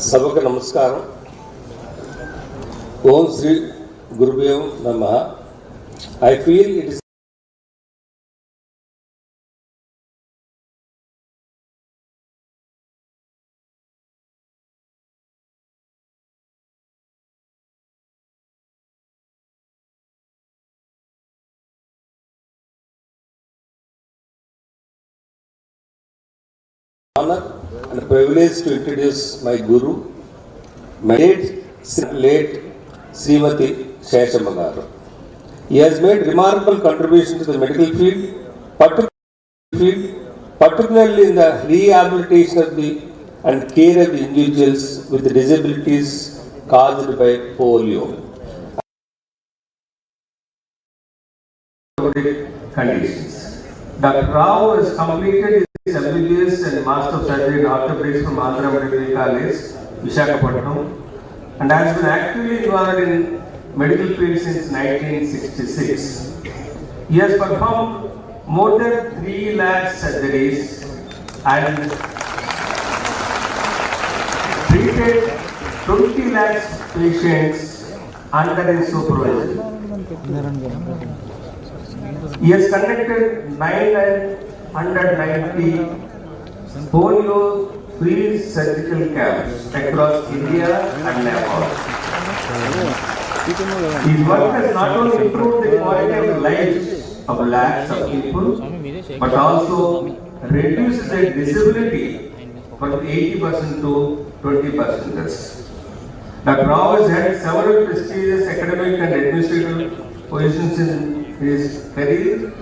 सबको नमस्कार। ओम श्री गुरुभ्यो नमः। I feel it is honor and privilege to introduce my guru, my late Srimati Sheshamma garu. He has made remarkable contribution to the medical field, particularly in the rehabilitation of the and care of the individuals with the disabilities caused by polio conditions. Dr. Rao has completed his MBBS and Master of Surgery in Orthopedics from Andhra Medical College, Visakhapatnam, and has been actively involved in medical field since 1966. He has performed more than 3 lakh surgeries and treated 20 lakh patients under his supervision. He has conducted 990 polio-free surgical camps across India and Nepal. His work has not only improved the quality of life of lakhs of people, but also reduced their disability from 80% to 20%. Dr. Rao has had several prestigious academic and administrative positions in his career.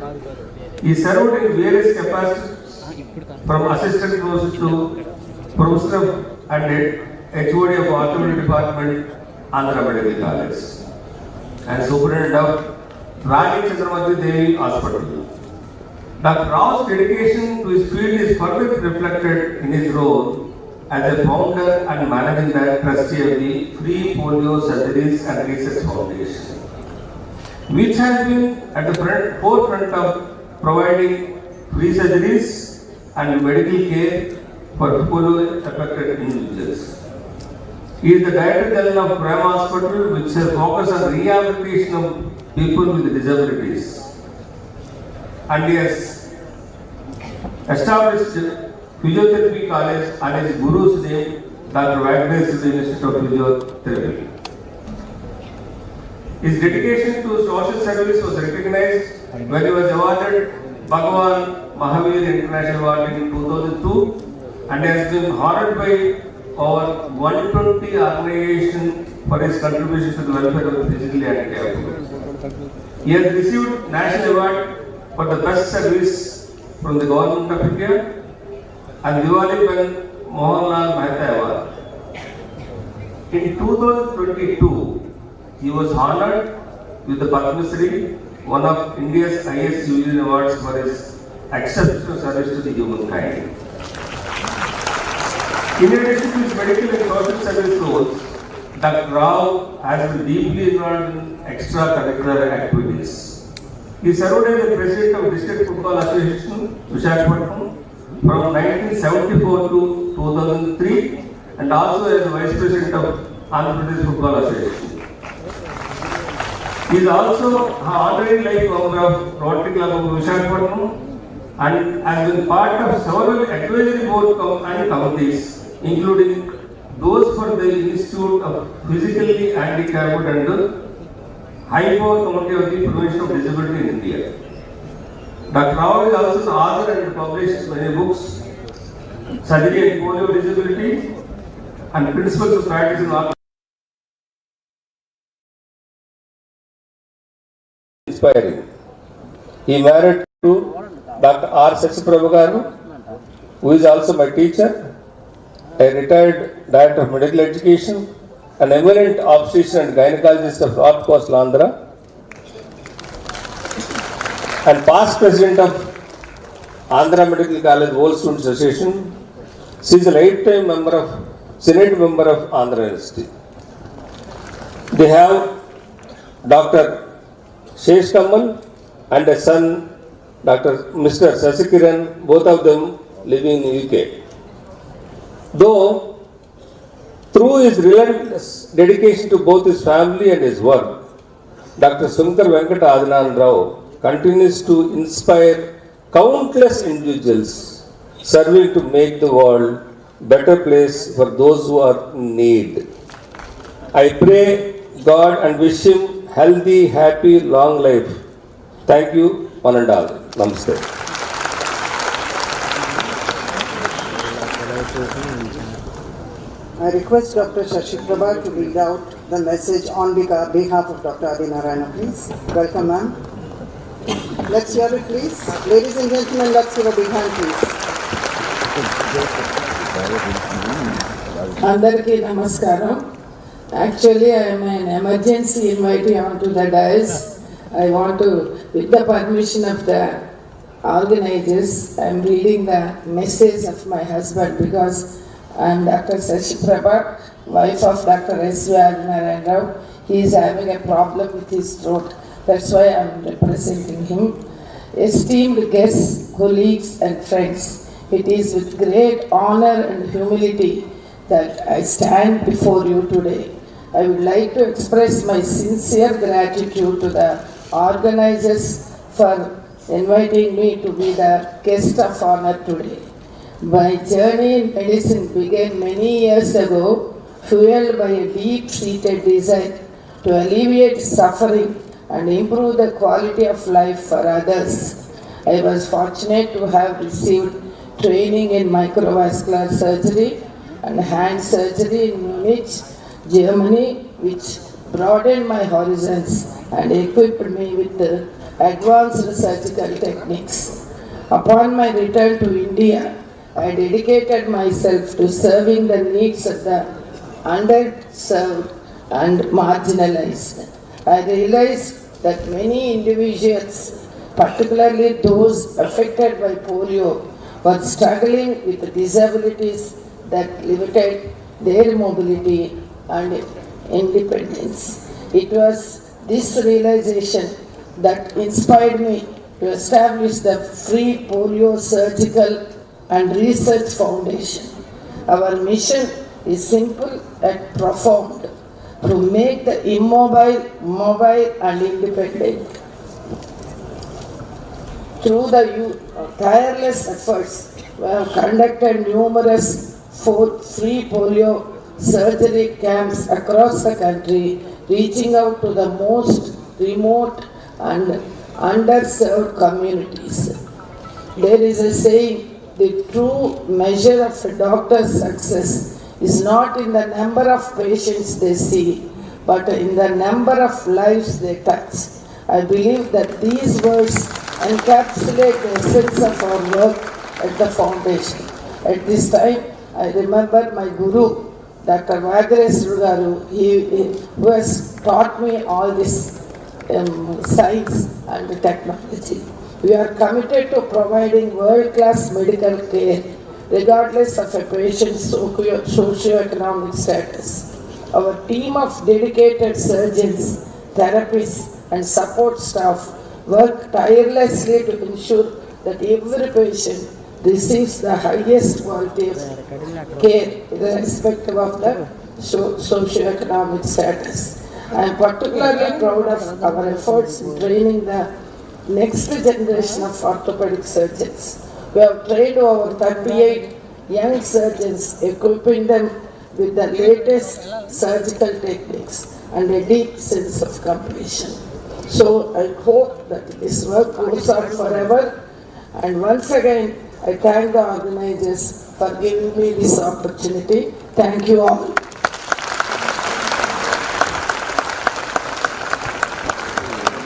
He served in various capacities from assistant professor to professor and HOD of Orthopedic Department, Andhra Medical College, and superintendent of Rani Chandramati Devi Hospital. Dr. Rao's dedication to his field is further reflected in his role as a founder and managing trustee of the Free Polio Surgeries and Research Foundation, which has been at the forefront of providing free surgeries and medical care for polio-affected individuals. He is the Director General of Prime Hospital, which has focused on rehabilitation of people with disabilities. And he has established Physiotherapy College and his guru's name, Dr. Wagner's Institute of Physiotherapy. His dedication to social service was recognized when he was awarded Bhagwan Mahavir International Award in 2002 and has been honored by over 120 organizations for his contribution to the welfare of the physically handicapped. He has received National Award for the Best Service from the Government of India and Diwali Ben Mohanlal Mehta Award. In 2022, he was honored with the Padma Shri, one of India's highest civilian awards for his exceptional service to the humankind. In addition to his medical and social service roles, Dr. Rao has been deeply involved in extracurricular activities. He served as the president of District Football Association, Visakhapatnam, from 1974 to 2003, and also as the vice president of Andhra Pradesh Football Association. He is also an honorary life member of Rotary Club of Visakhapatnam and has been part of several advisory board and committees, including those for the Institute of Physically Handicapped and High Power Committee of the Prevention of Disability in India. Dr. Rao is also the author and published many books, Surgery and Polio Disability, and Principles of Practice in All. Inspiring. He married to Dr. R. Sachiprabhu Garu, who is also my teacher, a retired director of medical education, an eminent obstetrician and gynecologist of North Coastal Andhra, and past president of Andhra Medical College World Students Association. She is a lifetime member of Senate member of Andhra University. They have Dr. Shesh Kamal and a son, Mr. Sasikiran, both of them living in UK. Though, through his relentless dedication to both his family and his work, Dr. Sunkar Venkata Adinan Rao continues to inspire countless individuals serving to make the world a better place for those who are in need. I pray God and wish him healthy, happy, long life. Thank you, one and all. Namaste. I request Dr. Shashi Prabha to read out the message on behalf of Dr. Adinarayana, please. Welcome, ma'am. Let's hear it, please. Ladies and gentlemen, let's give a big hand, please. Andarki Namaskaram. Actually, I am an emergency invitee onto the dais. I want to, with the permission of the organizers, I am reading the message of my husband because I am Dr. Shashi Prabha, wife of Dr. S.V. Adinarayan Rao. He is having a problem with his throat. That's why I am representing him. Esteemed guests, colleagues and friends, it is with great honor and humility that I stand before you today. I would like to express my sincere gratitude to the organizers for inviting me to be the guest of honor today. My journey in medicine began many years ago, fueled by a deep-seated desire to alleviate suffering and improve the quality of life for others. I was fortunate to have received training in microvascular surgery and hand surgery in Munich, Germany, which broadened my horizons and equipped me with advanced surgical techniques. Upon my return to India, I dedicated myself to serving the needs of the underserved and marginalized. I realized that many individuals, particularly those affected by polio, were struggling with disabilities that limited their mobility and independence. It was this realization that inspired me to establish the Free Polio Surgical and Research Foundation. Our mission is simple and profound: to make the immobile mobile and independent. Through the tireless efforts, we have conducted numerous free polio surgery camps across the country, reaching out to the most remote and underserved communities. There is a saying, the true measure of a doctor's success is not in the number of patients they see, but in the number of lives they touch. I believe that these words encapsulate the essence of our work at the foundation. At this time, I remember my guru, Dr. Vagreswaru Garu, who has taught me all this science and technology. We are committed to providing world-class medical care regardless of a patient's socioeconomic status. Our team of dedicated surgeons, therapists, and support staff work tirelessly to ensure that every patient receives the highest quality of care, irrespective of the socio-economic status. I am particularly proud of our efforts in training the next generation of orthopedic surgeons. We have trained over 38 young surgeons, equipping them with the latest surgical techniques and a deep sense of compassion. So I hope that this work goes on forever. And once again, I thank the organizers for giving me this opportunity. Thank you all.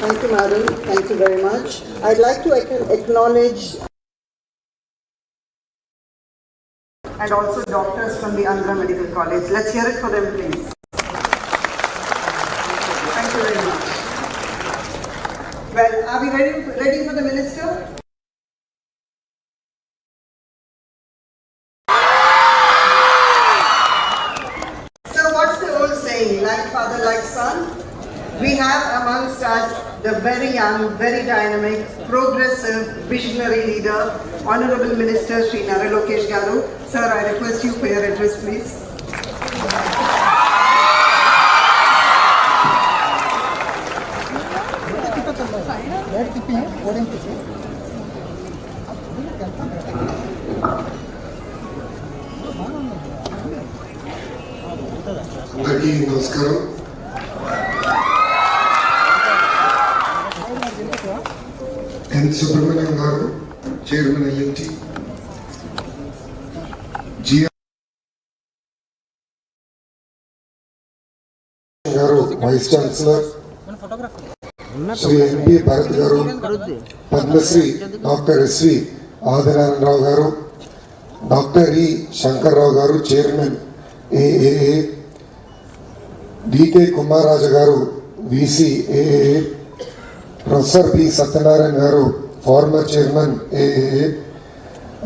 Thank you, madam. Thank you very much. I'd like to acknowledge and also doctors from the Andhra Medical College. Let's hear it for them, please. Thank you very much. Well, are we ready for the minister? So what's the old saying? Like father, like son? We have amongst us the very young, very dynamic, progressive, visionary leader, Honorable Minister Sri Nara Lokesh Garu. Sir, I request you for your address, please. నమస్కారం. N Subrahmanyam గారు, chairman LNT, గారు vice chancellor, Shri MP Bharat గారు, Padmashri doctor SV Adinarayana Rao గారు, doctor ఈ శంకర్రావు గారు, chairman ఏఏఏ, decay కుమారాజు గారు, VC ఏఏఏ, professor P Satyanarayana గారు, former chairman ఏఏఏ,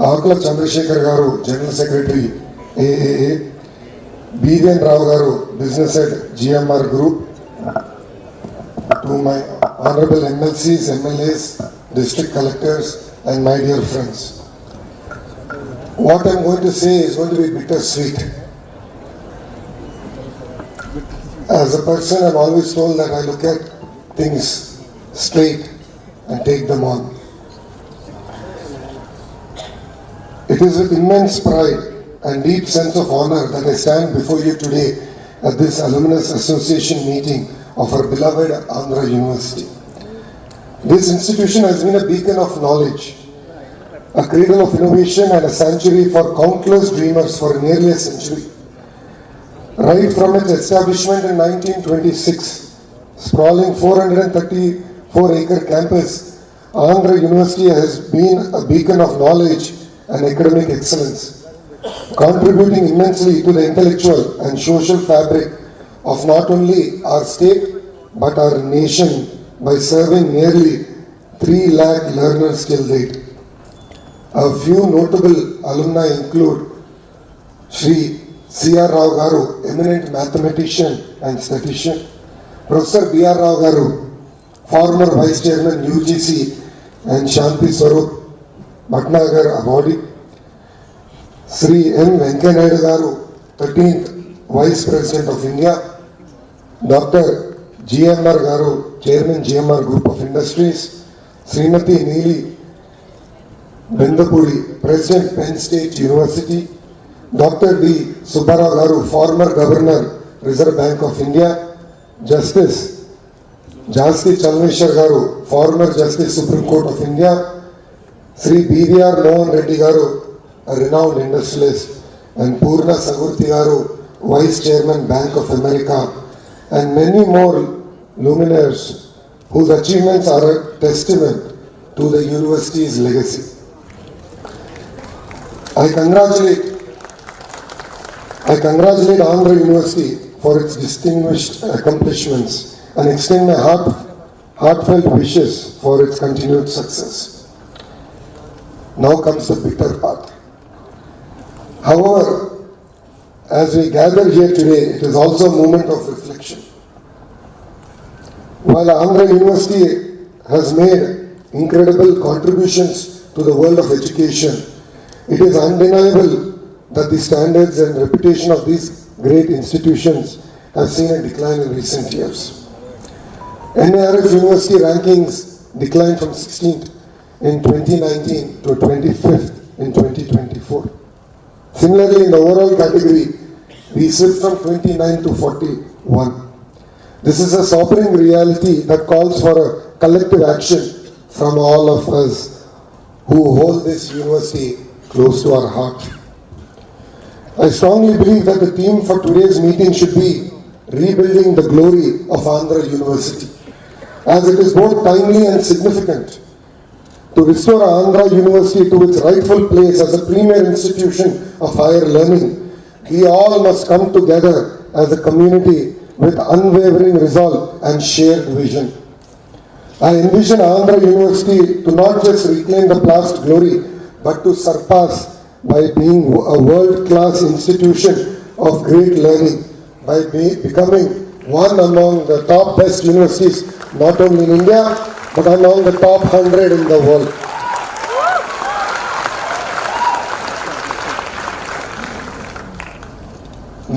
ఆకుల చంద్రశేఖర్ గారు, జనరల్ సెక్రటరీ ఏఏఏ, బివిఎన్ రావు గారు, business head GMR group, to my honorable MLCs, MLAs, district collectors and my dear friends. What I'm going to say is going to be bittersweet. As a person, I'm always told that I look at things straight and take them on. It is with immense pride and deep sense of honor that I stand before you today at this Alumnus Association meeting of our beloved Andhra University. This institution has been a beacon of knowledge, a cradle of innovation and a sanctuary for countless dreamers for nearly a century. Right from its establishment in 1926, sprawling 434-acre campus, Andhra University has been a beacon of knowledge and academic excellence, contributing immensely to the intellectual and social fabric of not only our state but our nation by serving nearly 3 lakh learners till date. A few notable alumni include Shri C.R. Rao Garu, eminent mathematician and statistician, Professor B.R. Rao Garu, former Vice Chairman UGC and Shanti Swarup Bhatnagar awardee, Sri M. Venkaiah Naidu Garu, 13th Vice President of India, Dr. GMR Garu, Chairman GMR Group of Industries, Srimati Neeli Bendapudi, President Penn State University, Dr. D. Subbarao Garu, former Governor Reserve Bank of India, Justice Jasti Chalmeshwar Garu, former Justice Supreme Court of India, Sri B.V.R. Mohan Reddy Garu, a renowned industrialist, and Purna Sagurthi Garu, Vice Chairman Bank of America, and many more luminaries whose achievements are a testament to the university's legacy. I congratulate Andhra University for its distinguished accomplishments and extend my heartfelt wishes for its continued success. Now comes the bitter part. However, as we gather here today, it is also a moment of reflection. While Andhra University has made incredible contributions to the world of education, it is undeniable that the standards and reputation of these great institutions have seen a decline in recent years. NARF University rankings declined from 16th in 2019 to 25th in 2024. Similarly, in the overall category, we slipped from 29 to 41. This is a sobering reality that calls for a collective action from all of us who hold this university close to our heart. I strongly believe that the theme for today's meeting should be rebuilding the glory of Andhra University, as it is both timely and significant. To restore Andhra University to its rightful place as a premier institution of higher learning, we all must come together as a community with unwavering resolve and shared vision. I envision Andhra University to not just reclaim the past glory, but to surpass by being a world-class institution of great learning, by becoming one among the top best universities, not only in India, but among the top 100 in the world.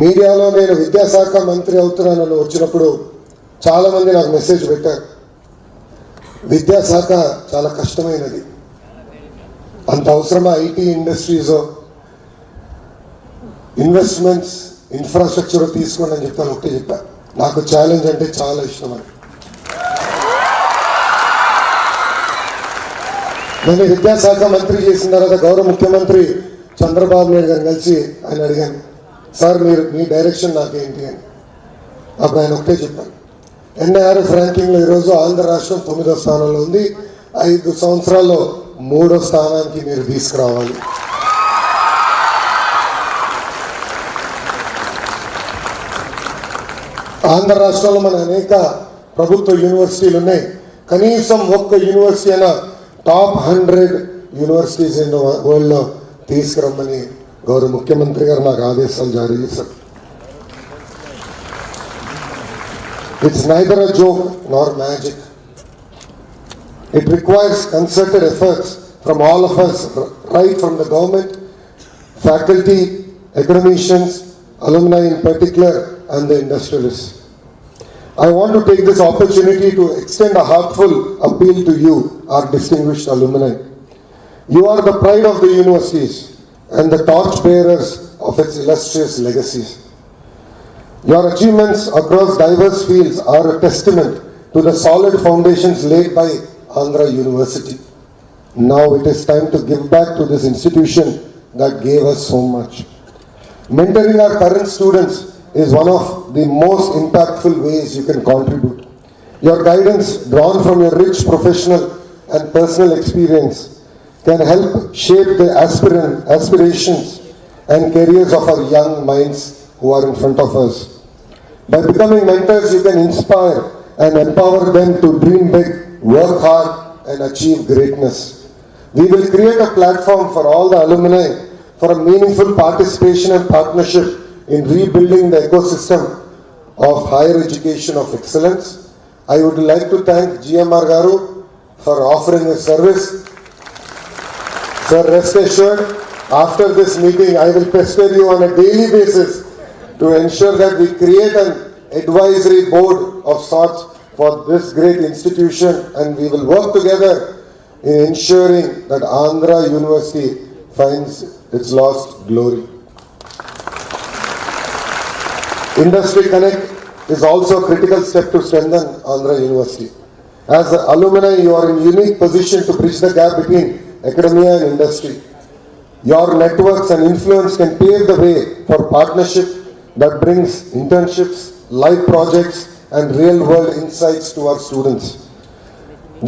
మీడియాలో నేను విద్యాశాఖ మంత్రి అవుతున్నానని వచ్చినప్పుడు చాలామంది నాకు message పెట్టారు, విద్యాశాఖ చాలా కష్టమైనది, అంత అవసరమా ఐటీ ఇండస్ట్రీస్ ఇన్వెస్ట్మెంట్స్ ఇన్ఫ్రాస్ట్రక్చర్ తీసుకోండి అని చెప్తాను. ఒకటే చెప్పా, నాకు ఛాలెంజ్ అంటే చాలా ఇష్టం అని. నేను విద్యాశాఖ మంత్రి చేసిన తర్వాత గౌరవ ముఖ్యమంత్రి చంద్రబాబు నాయుడు గారిని కలిసి ఆయన అడిగాను, సార్ మీరు మీ డైరెక్షన్ నాకేంటి అని. అప్పుడు ఆయన ఒకటే చెప్పాను, ఎన్ఐఆర్ఎఫ్ ర్యాంకింగ్లో ఈరోజు ఆంధ్ర రాష్ట్రం 9వ స్థానంలో ఉంది, 5 సంవత్సరాల్లో 3వ స్థానానికి మీరు తీసుకురావాలి. ఆంధ్ర రాష్ట్రంలో మన అనేక ప్రభుత్వ యూనివర్సిటీలు ఉన్నాయి, కనీసం ఒక్క యూనివర్సిటీ అయినా టాప్ 100 యూనివర్సిటీస్ ఇన్ ద వరల్డ్లో తీసుకురమ్మని గౌరవ ముఖ్యమంత్రి గారు నాకు ఆదేశాలు జారీ చేశారు. It's neither a joke Nar magic. It requires concerted efforts from all of us, right from the government, faculty, academicians, alumni in particular, and the industrialists. I want to take this opportunity to extend a heartfelt appeal to you, our distinguished alumni. You are the pride of the universities and the torch bearers of its illustrious legacies. Your achievements across diverse fields are a testament to the solid foundations laid by Andhra University. Now it is time to give back to this institution that gave us so much. Mentoring our current students is one of the most impactful ways you can contribute. Your guidance, drawn from your rich professional and personal experience, can help shape the aspirations and careers of our young minds who are in front of us. By becoming mentors, you can inspire and empower them to dream big, work hard, and achieve greatness. We will create a platform for all the alumni for a meaningful participation and partnership in rebuilding the ecosystem of higher education of excellence. I would like to thank GMR Garu for offering his service. Sir, rest assured, after this meeting, I will pester you on a daily basis to ensure that we create an advisory board of sorts for this great institution, and we will work together in ensuring that Andhra University finds its lost glory. Industry Connect is also a critical step to strengthen Andhra University. As alumni, you are in unique position to bridge the gap between academia and industry. Your networks and influence can pave the way for partnership that brings internships, live projects, and real-world insights to our students.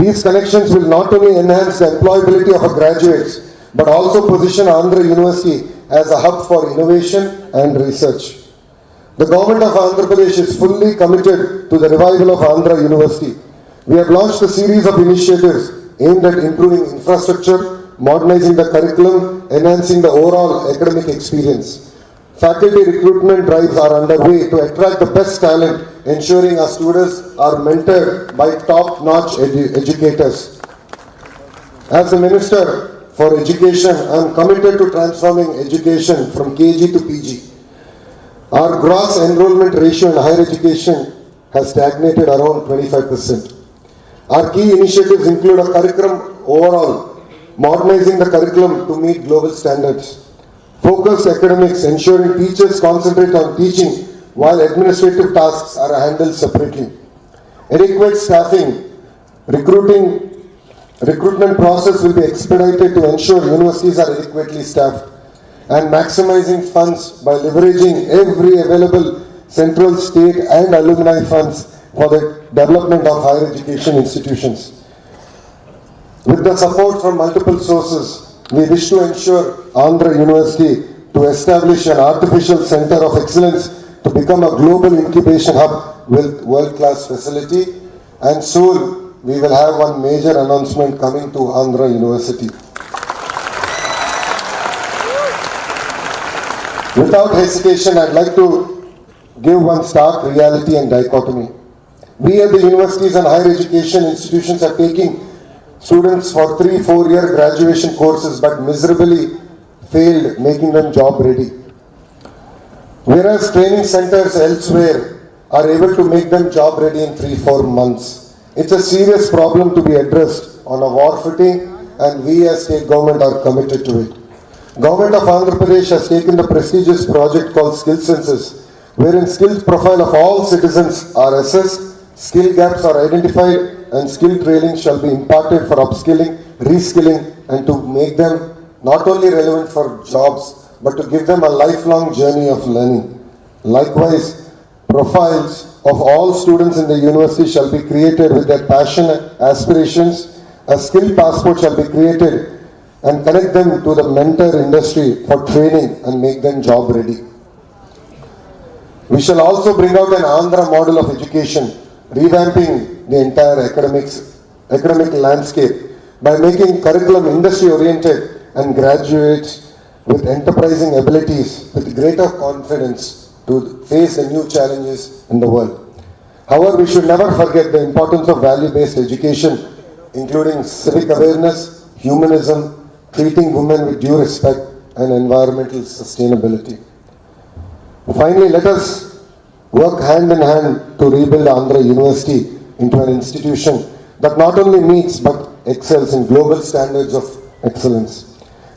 These connections will not only enhance the employability of our graduates, but also position Andhra University as a hub for innovation and research. The government of Andhra Pradesh is fully committed to the revival of Andhra University. We have launched a series of initiatives aimed at improving infrastructure, modernizing the curriculum, enhancing the overall academic experience. Faculty recruitment drives are underway to attract the best talent, ensuring our students are mentored by top-notch educators. As the Minister for Education, I am committed to transforming education from KG to PG. Our gross enrollment ratio in higher education has stagnated around 25%. Our key initiatives include a curriculum overhaul, modernizing the curriculum to meet global standards, focused academics, ensuring teachers concentrate on teaching while administrative tasks are handled separately, adequate staffing, recruitment process will be expedited to ensure universities are adequately staffed, and maximizing funds by leveraging every available central, state and alumni funds for the development of higher education institutions. With the support from multiple sources, we wish to ensure Andhra University to establish an artificial center of excellence to become a global incubation hub with world-class facility, and soon we will have one major announcement coming to Andhra University. Without hesitation, I'd like to give one stark reality and dichotomy. We at the universities and higher education institutions are taking students for 3-4-year graduation courses but miserably failed making them job ready. Whereas training centers elsewhere are able to make them job ready in 3-4 months. It's a serious problem to be addressed on a war footing, and we as state government are committed to it. Government of Andhra Pradesh has taken the prestigious project called Skill Census, wherein skills profile of all citizens are assessed, skill gaps are identified, and skill training shall be imparted for upskilling, reskilling, and to make them not only relevant for jobs, but to give them a lifelong journey of learning. Likewise, profiles of all students in the university shall be created with their passion and aspirations. A skill passport shall be created and connect them to the mentor industry for training and make them job ready. We shall also bring out an Andhra model of education, revamping the entire academic landscape by making curriculum industry oriented and graduates with enterprising abilities with greater confidence to face the new challenges in the world. However, we should never forget the importance of value-based education, including civic awareness, humanism, treating women with due respect, and environmental sustainability. Finally, let us work hand in hand to rebuild Andhra University into an institution that not only meets but excels in global standards of excellence.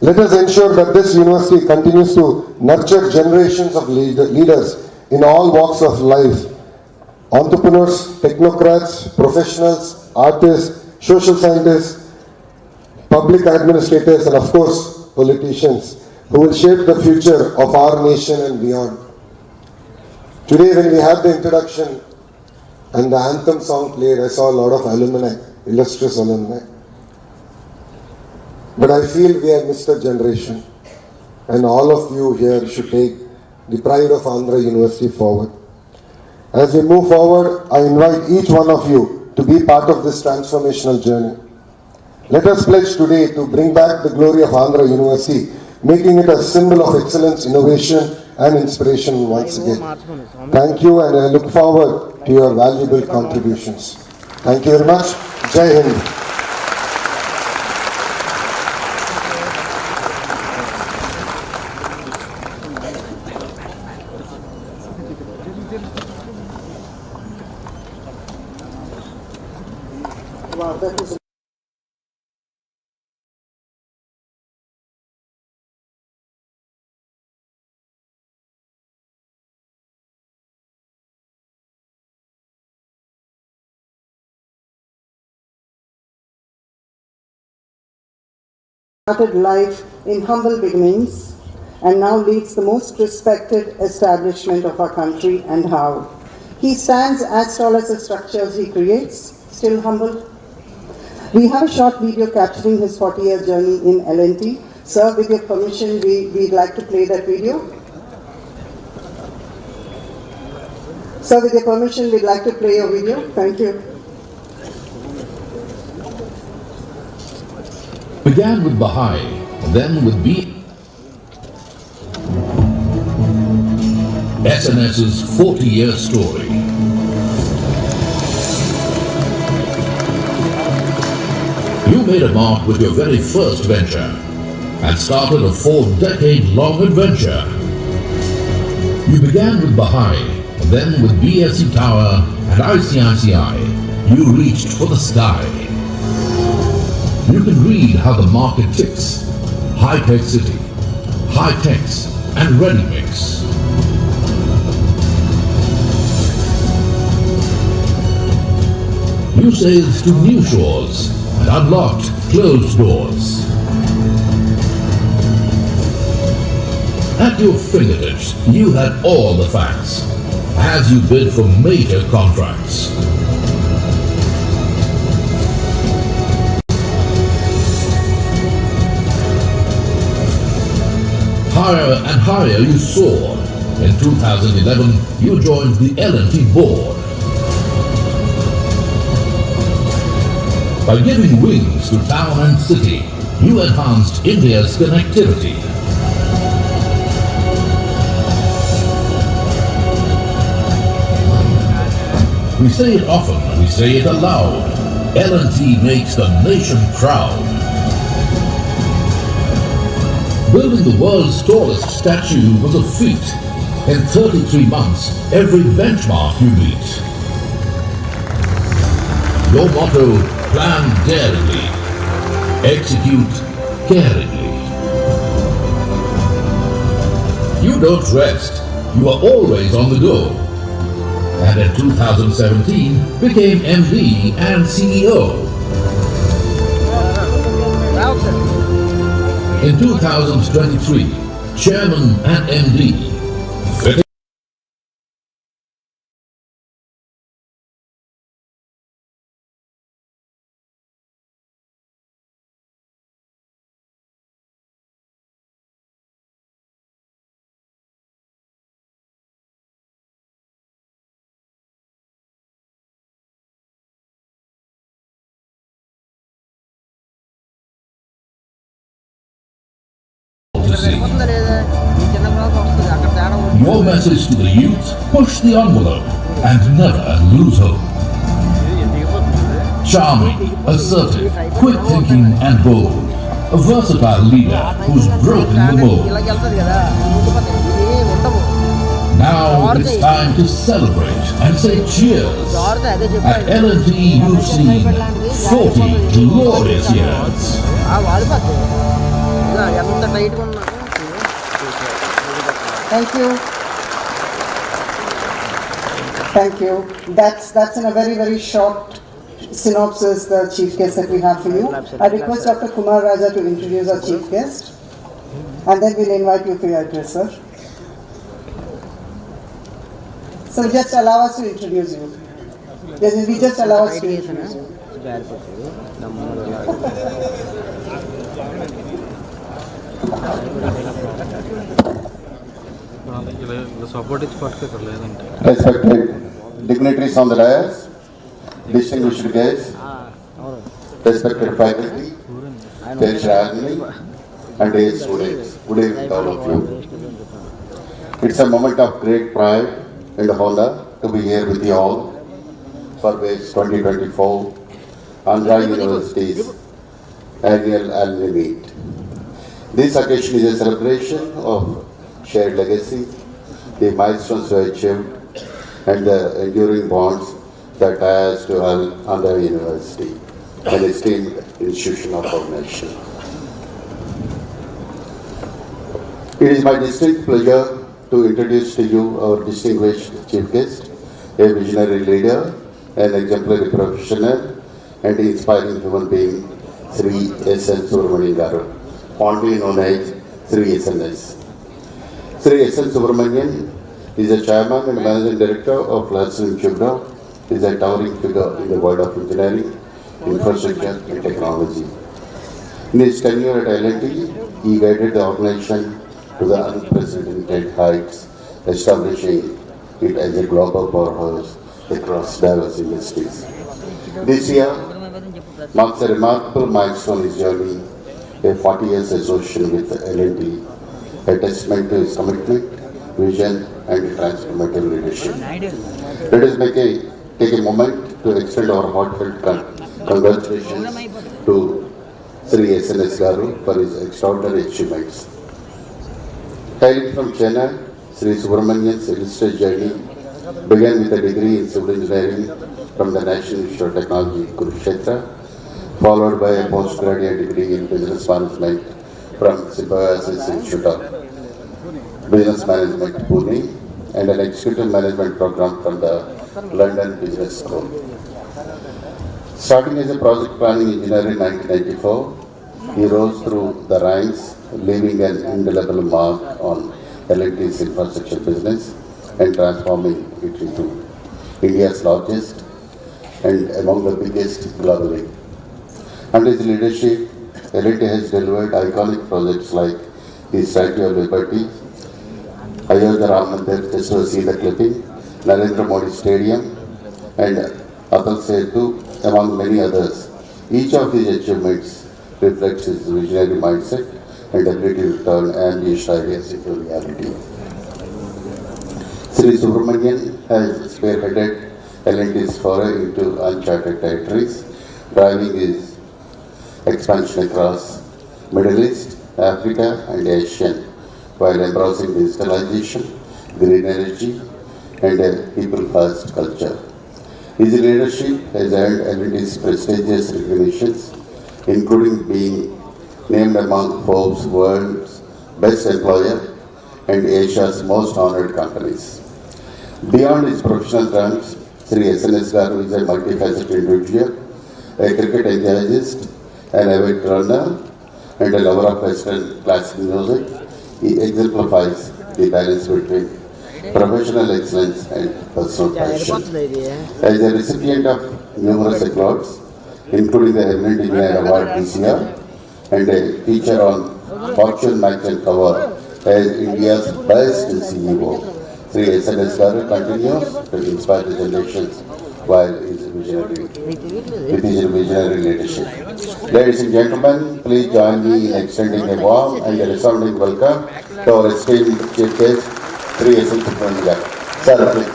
Let us ensure that this university continues to nurture generations of leaders in all walks of life, entrepreneurs, technocrats, professionals, artists, social scientists, public administrators, and of course, politicians who will shape the future of our nation and beyond. Today, when we had the introduction and the anthem song played, I saw a lot of alumni, illustrious alumni. But I feel we have missed a generation, and all of you here should take the pride of Andhra University forward. As we move forward, I invite each one of you to be part of this transformational journey. Let us pledge today to bring back the glory of Andhra University, making it a symbol of excellence, innovation, and inspiration once again. Thank you, and I look forward to your valuable contributions. Thank you very much. Jai Hind. Wow, that is started life in humble beginnings and now leads the most respected establishment of our country, and how. He stands as tall as the structures he creates, still humble. We have a short video capturing his 40-year journey in L&T. Sir, with your permission, we'd like to play that video. Sir, with your permission, we'd like to play your video. Thank you. Began with Baha'i, then with B. SNS's 40-year story. You made a mark with your very first venture and started a 4-decade-long adventure. You began with Bahai, then with BSC Tower and ICICI. You reached for the sky. You can read how the market ticks. High-tech city, high-techs and ready-mix. You sailed to new shores and unlocked closed doors. At your fingertips, you had all the facts as you bid for major contracts. Higher and higher you soared. In 2011, you joined the L&T board. By giving wings to town and city, you enhanced India's connectivity. We say it often, we say it aloud. L&T makes the nation proud. Building the world's tallest statue was a feat. In 33 months, every benchmark you beat. Your motto, plan daringly, execute caringly. You don't rest, you are always on the go. And in 2017, became MD and CEO. In 2023, Chairman and MD. Your message to the youth, push the envelope and never lose hope. Charming, assertive, quick thinking and bold. A versatile leader who's broken the mold. Now it's time to celebrate and say cheers. At L&T you've seen 40 glorious years. Thank you. Thank you. That's in a very, very short synopsis, the chief guest that we have for you. I request Dr. Kumar Raja to introduce our chief guest. And then we'll invite you for your address, sir. So just allow us to introduce you. We just allow us to introduce you. Respected dignitaries on the dais, distinguished guests, respected faculty, dear Shravani, and dear students, good evening to all of you. It's a moment of great pride and honor to be here with you all for this 2024 Andhra University's annual alumni meet. This occasion is a celebration of shared legacy, the milestones we achieved, and the enduring bonds that tie us to Andhra University, an esteemed institution of our nation. It is my distinct pleasure to introduce to you our distinguished chief guest, a visionary leader, an exemplary professional, and inspiring human being, Sri S.N. Subramanian Garu, fondly known as Sri SNS. Sri S.N. Subramanian is a chairman and managing director of Larsen & Toubro. He is a towering figure in the world of engineering, infrastructure, and technology. In his tenure at L&T, he guided the organization to the unprecedented heights, establishing it as a global powerhouse across diverse industries. This year marks a remarkable milestone in his journey, a 40 years association with L&T, a testament to his commitment vision and transformative leadership. Let us take a moment to extend our heartfelt congratulations to Sri SNS Garu for his extraordinary achievements. Hailing from Chennai, Sri Subramanian's illustrious journey began with a degree in civil engineering from the National Institute of Technology, Kurukshetra, followed by a postgraduate degree in business management from Symbiosis Institute of Business Management, Pune, and an executive management program from the London Business School. Starting as a project planning engineer in 1994, he rose through the ranks, leaving an indelible mark on L&T's infrastructure business and transforming it into India's largest and among the biggest globally. Under his leadership, L&T has delivered iconic projects like the Statue of Liberty, Ayodhya Ram Mandir, just to see the clipping, Narendra Modi Stadium, and Atal Setu, among many others. Each of these achievements reflects his visionary mindset and ability to turn ambitious ideas into reality. Sri Subramanian has spearheaded L&T's foray into uncharted territories, driving his expansion across Middle East, Africa, and Asia, while embracing digitalization, green energy, and a people-first culture. His leadership has earned L&T's prestigious recognitions, including being named among Forbes' World's Best Employer and Asia's Most Honored Companies. Beyond his professional terms, Sri SNS Garu is a multifaceted individual, a cricket enthusiast, an avid runner, and a lover of Western classical music. He exemplifies the balance between professional excellence and personal passion. As a recipient of numerous awards, including the Eminent Engineer Award this year, and a feature on Fortune magazine cover as India's best CEO, Sri SNS Garu continues to inspire the generations with his visionary leadership. Ladies and gentlemen, please join me in extending a warm and a resounding welcome to our esteemed chief guest, Sri S. Subramanian. Sir, please.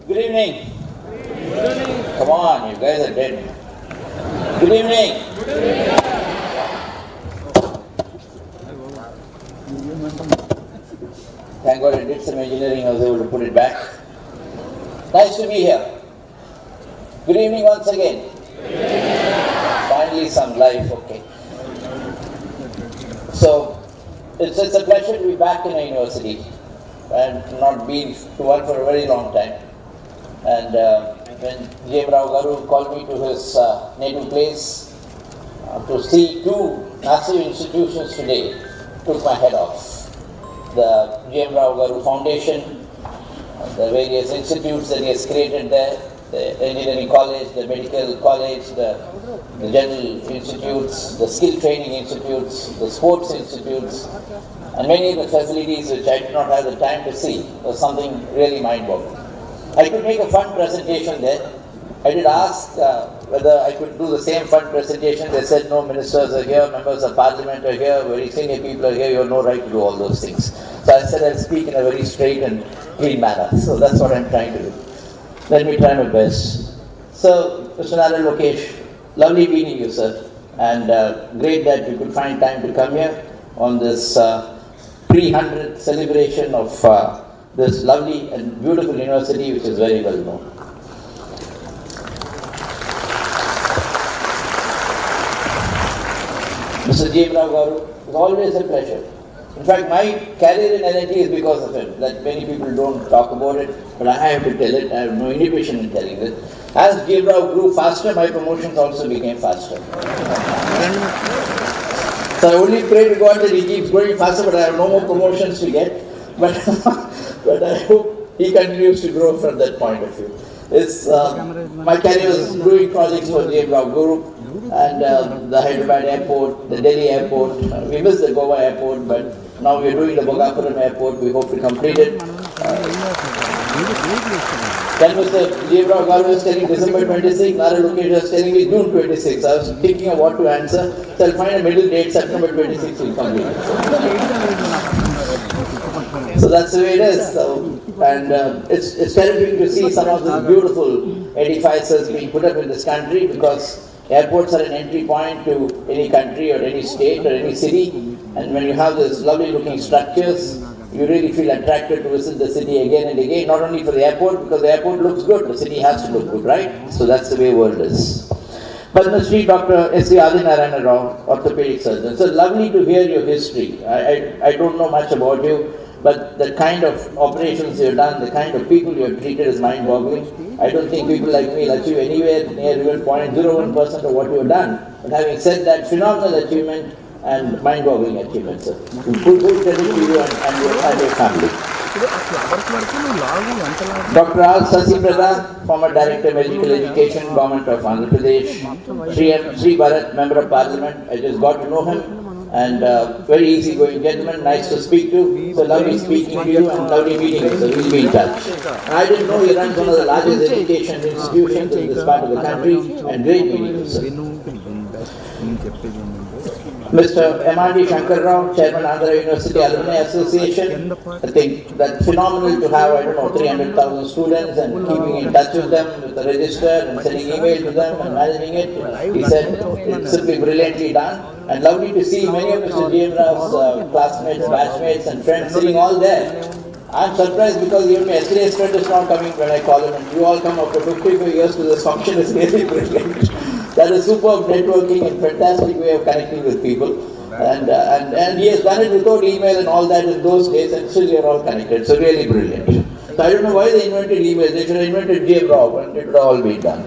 Good evening. Good evening. Come on, you guys are dead. Good evening. Good evening. Thank God I did some engineering, I was able to put it back. Nice to be here. Good evening once again. Finally some life, okay. So, it's a pleasure to be back in a university. I've not been to one for a very long time. And when J. Rao Garu called me to his native place to see two massive institutions today, took my head off. The J. Rao Garu Foundation, the various institutes that he has created there, the engineering college, the medical college, the general institutes, the skill training institutes, the sports institutes, and many of the facilities which I did not have the time to see was something really mind-boggling. I could make a fun presentation there. I did ask whether I could do the same fun presentation. They said no, ministers are here, members of parliament are here, very senior people are here, you have no right to do all those things. So I said I'll speak in a very straight and clean manner. So that's what I'm trying to do. Let me try my best. So, Mr. Nara Lokesh, lovely meeting you, sir. And great that you could find time to come here on this pre-100th celebration of this lovely and beautiful university, which is very well known. Mr. J. Rao Garu, it's always a pleasure. In fact, my career in L&T is because of him. That many people don't talk about it, but I have to tell it. I have no inhibition in telling it. As J. Rao grew faster, my promotions also became faster. So I only pray to God that he keeps going faster, but I have no more promotions to get. But I hope he continues to grow from that point of view. It's, my career was doing projects for J. Rao Guru and the Hyderabad airport, the Delhi airport. We missed the Goa airport, but now we're doing the Bhogapuram airport. We hope to complete it. Then Mr. J. Rao Garu was telling December 26, Nara Lokesh was telling me June 26. I was thinking of what to answer, so I'll find a middle date, September 26 will come in. So that's the way it is. So, and it's terrific to see some of these beautiful edifices being put up in this country, because airports are an entry point to any country or any state or any city. And when you have these lovely looking structures, you really feel attracted to visit the city again and again, not only for the airport, because the airport looks good, the city has to look good, right? So that's the way the world is. Padma Shri Dr. S.V. Adinarayana Rao, orthopedic surgeon. So lovely to hear your history. I don't know much about you, but the kind of operations you've done, the kind of people you've treated is mind-boggling. I don't think people like me achieve anywhere near even 0.01% of what you've done. But having said that, phenomenal achievement and mind-boggling achievement, sir. Good credit to you and your family. Dr. R. Sasi Prada, former Director of Medical Education, Government of Andhra Pradesh. Sri Bharat, Member of Parliament. I just got to know him. And very easygoing gentleman, nice to speak to. So lovely speaking to you and lovely meeting you, so we'll be in touch. I didn't know he runs one of the largest education institutions in this part of the country, and great meeting you, sir. Mr. M.R.D. Shankar Rao, Chairman Andhra University Alumni Association. I think that's phenomenal to have, 300,000 students and keeping in touch with them with the register and sending email to them and managing it. He said it's simply brilliantly done. And lovely to see many of Mr. J.M. Rao's classmates, batchmates and friends sitting all there. I'm surprised because even my SLA's friend is not coming when I call him, and you all come after 55 years to this function is really brilliant. That is superb networking and fantastic way of connecting with people. And he has done it without email and all that in those days, and still we are all connected. So really brilliant. So I don't know why they invented email. They should have invented J.M. Rao and it would have all been done.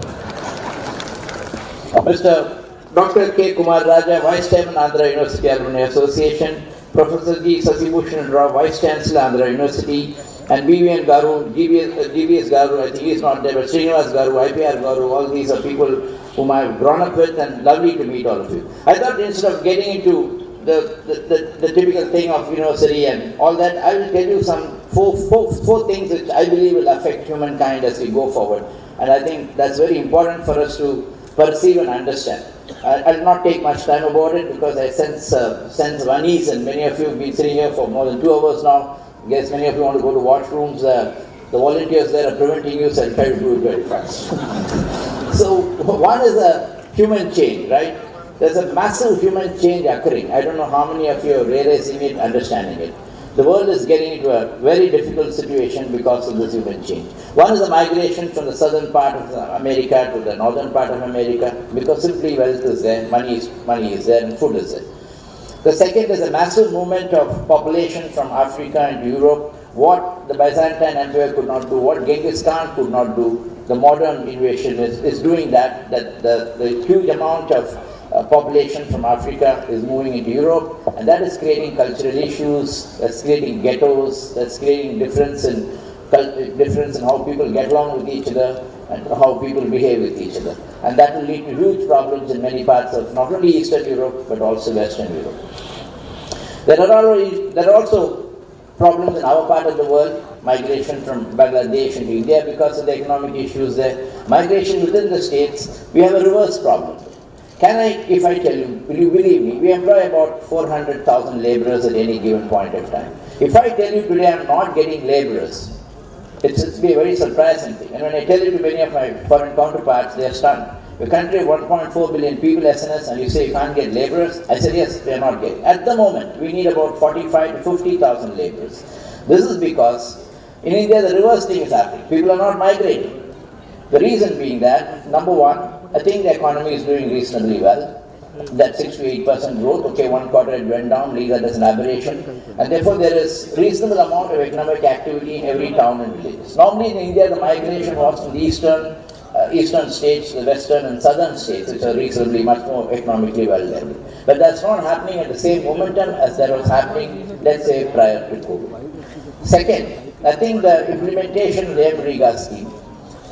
Mr. Dr. K. Kumar Raja, Vice Chairman, Andhra University Alumni Association. Professor G. Sasibhushan Rao, Vice Chancellor, Andhra University. And BVN Garu, GVS Garu, I think he is not there, but Srinivas Garu, IPR Garu, all these are people whom I have grown up with, and lovely to meet all of you. I thought instead of getting into the typical thing of university and all that, I will tell you some four things which I believe will affect humankind as we go forward. And I think that's very important for us to perceive and understand. I'll not take much time about it because I sense of unease, and many of you have been sitting here for more than 2 hours now. I guess many of you want to go to washrooms. The volunteers there are preventing you, so I'll try to do it very fast. So one is a human change, right? There's a massive human change occurring. I don't know how many of you are realizing it, understanding it. The world is getting into a very difficult situation because of this human change. One is the migration from the southern part of America to the northern part of America, because simply wealth is there, money is there, and food is there. The second is a massive movement of population from Africa into Europe. What the Byzantine Empire could not do, what Genghis Khan could not do, the modern invasion is doing that the huge amount of population from Africa is moving into Europe, and that is creating cultural issues, that's creating ghettos, that's creating difference in how people get along with each other and how people behave with each other. And that will lead to huge problems in many parts of not only Eastern Europe but also Western Europe. There are also problems in our part of the world, migration from Bangladesh into India because of the economic issues there. Migration within the states, we have a reverse problem. If I tell you, will you believe me, we employ about 400,000 laborers at any given point of time. If I tell you today I'm not getting laborers, it's be a very surprising thing. And when I tell it to many of my foreign counterparts, they are stunned. A country of 1.4 billion people, SNS, and you say you can't get laborers? I said, yes, they are not getting. At the moment, we need about 45 to 50,000 laborers. This is because in India, the reverse thing is happening. People are not migrating. The reason being that, number one, I think the economy is doing reasonably well. That 6 to 8% growth, okay, one quarter it went down, leave that as an aberration. And therefore there is reasonable amount of economic activity in every town and villages. Normally in India, the migration was from the eastern states, the western and southern states, which are reasonably much more economically well leveled. But that's not happening at the same momentum as that was happening, let's say, prior to COVID. Second, I think the implementation of the MREGA scheme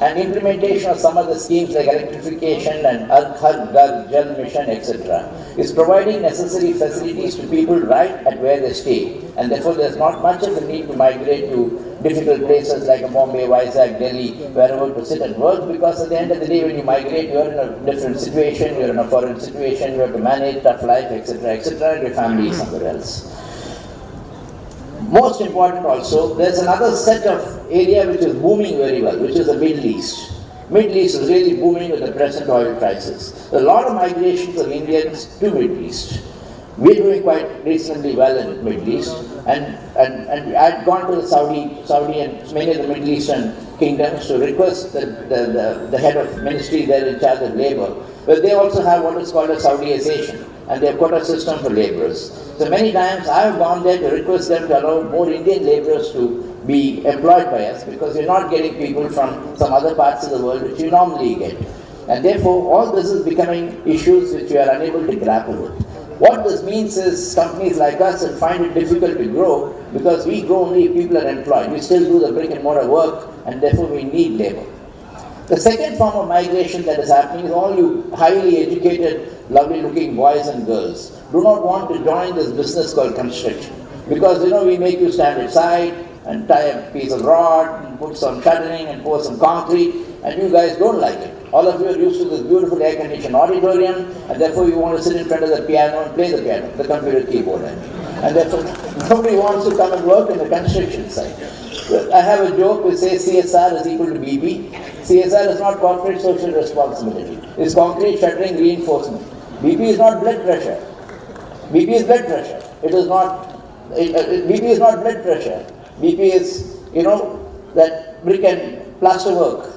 and implementation of some of the schemes like electrification and Har Ghar Jal Mission, etc., is providing necessary facilities to people right at where they stay. And therefore, there's not much of a need to migrate to difficult places like Bombay, Vizag, Delhi, wherever to sit and work, because at the end of the day when you migrate, you're in a different situation, you're in a foreign situation, you have to manage tough life, etc., and your family is somewhere else. Most important also, there's another set of area which is booming very well, which is the Middle East. Middle East is really booming with the present oil prices. There are a lot of migrations of Indians to Middle East. We're doing quite reasonably well in the Middle East, and I'd gone to the Saudi and many of the Middle Eastern kingdoms to request the head of ministry there in charge of labor, but they also have what is called a Saudiization, and they have quota system for laborers. So many times I have gone there to request them to allow more Indian laborers to be employed by us, because we're not getting people from some other parts of the world which you normally get. And therefore all this is becoming issues which we are unable to grapple with. What this means is companies like us will find it difficult to grow, because we grow only if people are employed. We still do the brick and mortar work, and therefore we need labor. The second form of migration that is happening is all you highly educated, lovely looking boys and girls do not want to join this business called construction, because we make you stand aside and tie a piece of rod and put some shuttering and pour some concrete, and you guys don't like it. All of you are used to this beautiful air-conditioned auditorium, and therefore you want to sit in front of the piano and play the piano, the computer keyboard. And therefore nobody wants to come and work in the construction side. I have a joke which says CSR is equal to BP. CSR is not corporate social responsibility. It's concrete shuttering reinforcement. BP is not blood pressure. BP is blood pressure. It is not. BP is not blood pressure. BP is, that brick and plaster work.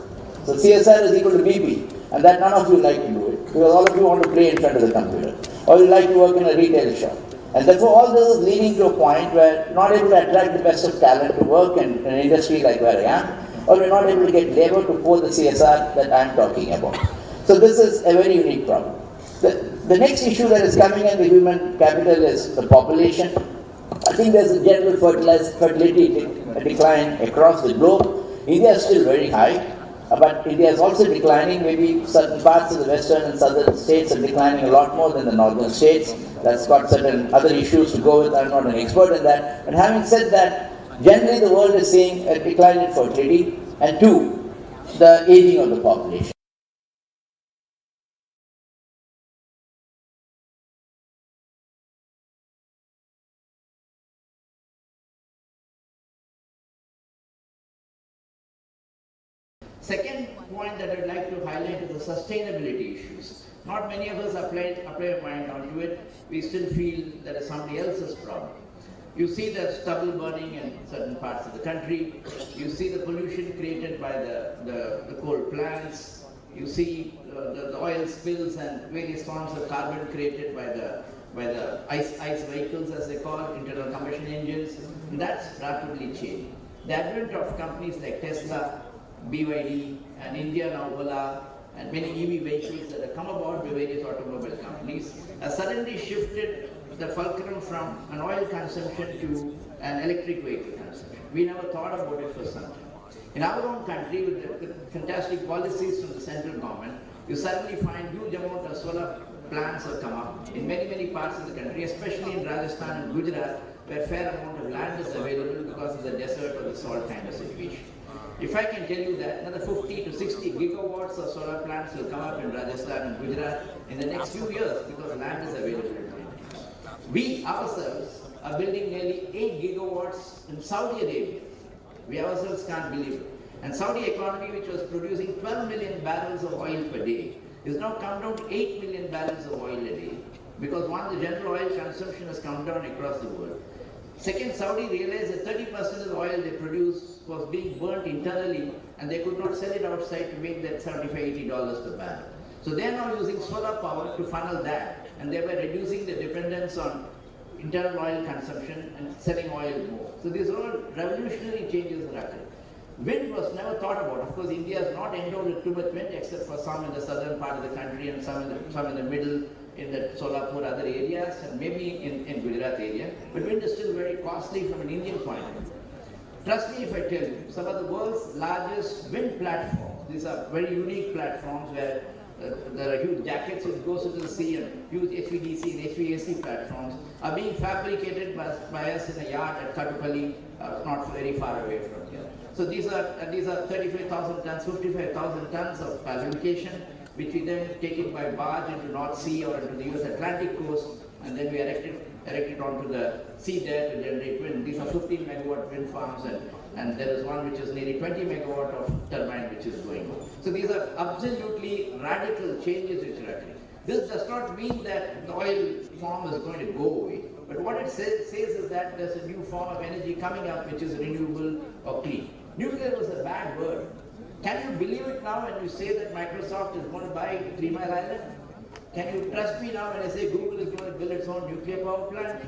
So CSR is equal to BP, and that none of you like to do it, because all of you want to play in front of the computer, or you like to work in a retail shop. And therefore all this is leading to a point where we're not able to attract the best of talent to work in an industry like where I am, or we're not able to get labor to pour the CSR that I'm talking about. So this is a very unique problem. The next issue that is coming in the human capital is the population. I think there's a general fertility decline across the globe. India is still very high, but India is also declining. Maybe certain parts of the western and southern states are declining a lot more than the northern states. That's got certain other issues to go with. I'm not an expert in that. But having said that, generally the world is seeing a decline in fertility, and two, the aging of the population. Second point that I'd like to highlight is the sustainability issues. Not many of us apply our mind onto it. We still feel that is somebody else's problem. You see the stubble burning in certain parts of the country. You see the pollution created by the coal plants. You see the oil spills and various forms of carbon created by the ICE vehicles, as they call it, internal combustion engines. And that's rapidly changing. The advent of companies like Tesla, BYD, and India now Ola, and many EV vehicles that have come about by various automobile companies has suddenly shifted the fulcrum from an oil consumption to an electric vehicle consumption. We never thought about it for some time. In our own country, with the fantastic policies from the central government, you suddenly find huge amount of solar plants have come up in many parts of the country, especially in Rajasthan and Gujarat, where a fair amount of land is available because of the desert or the salt kind of situation. If I can tell you that another 50 to 60 gigawatts of solar plants will come up in Rajasthan and Gujarat in the next few years because land is available. We ourselves are building nearly 8 gigawatts in Saudi Arabia. We ourselves can't believe it. And Saudi economy, which was producing 12 million barrels of oil per day, is now come down to 8 million barrels of oil a day, because one, the general oil consumption has come down across the world. Second, Saudi realized that 30% of the oil they produce was being burnt internally, and they could not sell it outside to make that $75–80 per barrel. So they are now using solar power to funnel that, and thereby reducing the dependence on internal oil consumption and selling oil more. So these are all revolutionary changes that occurred. Wind was never thought about. Of course, India is not endowed with too much wind, except for some in the southern part of the country and some in the middle, in the Solapur, other areas, and maybe in Gujarat area. But wind is still very costly from an Indian point of view. Trust me if I tell you, some of the world's largest wind platforms, these are very unique platforms where there are huge jackets which goes into the sea, and huge HVDC and HVAC platforms are being fabricated by us in a yard at Katupalli, not very far away from here. So these are 35,000 tons, 55,000 tons of fabrication, which we then take it by barge into North Sea or into the US Atlantic coast, and then we erect it onto the sea there to generate wind. These are 15 megawatt wind farms, and there is one which is nearly 20 megawatt of turbine which is going on. So these are absolutely radical changes which are happening. This does not mean that the oil form is going to go away, but what it says is that there's a new form of energy coming up which is renewable or clean. Nuclear was a bad word. Can you believe it now when you say that Microsoft is going to buy 3 Mile Island? Can you trust me now when I say Google is going to build its own nuclear power plant?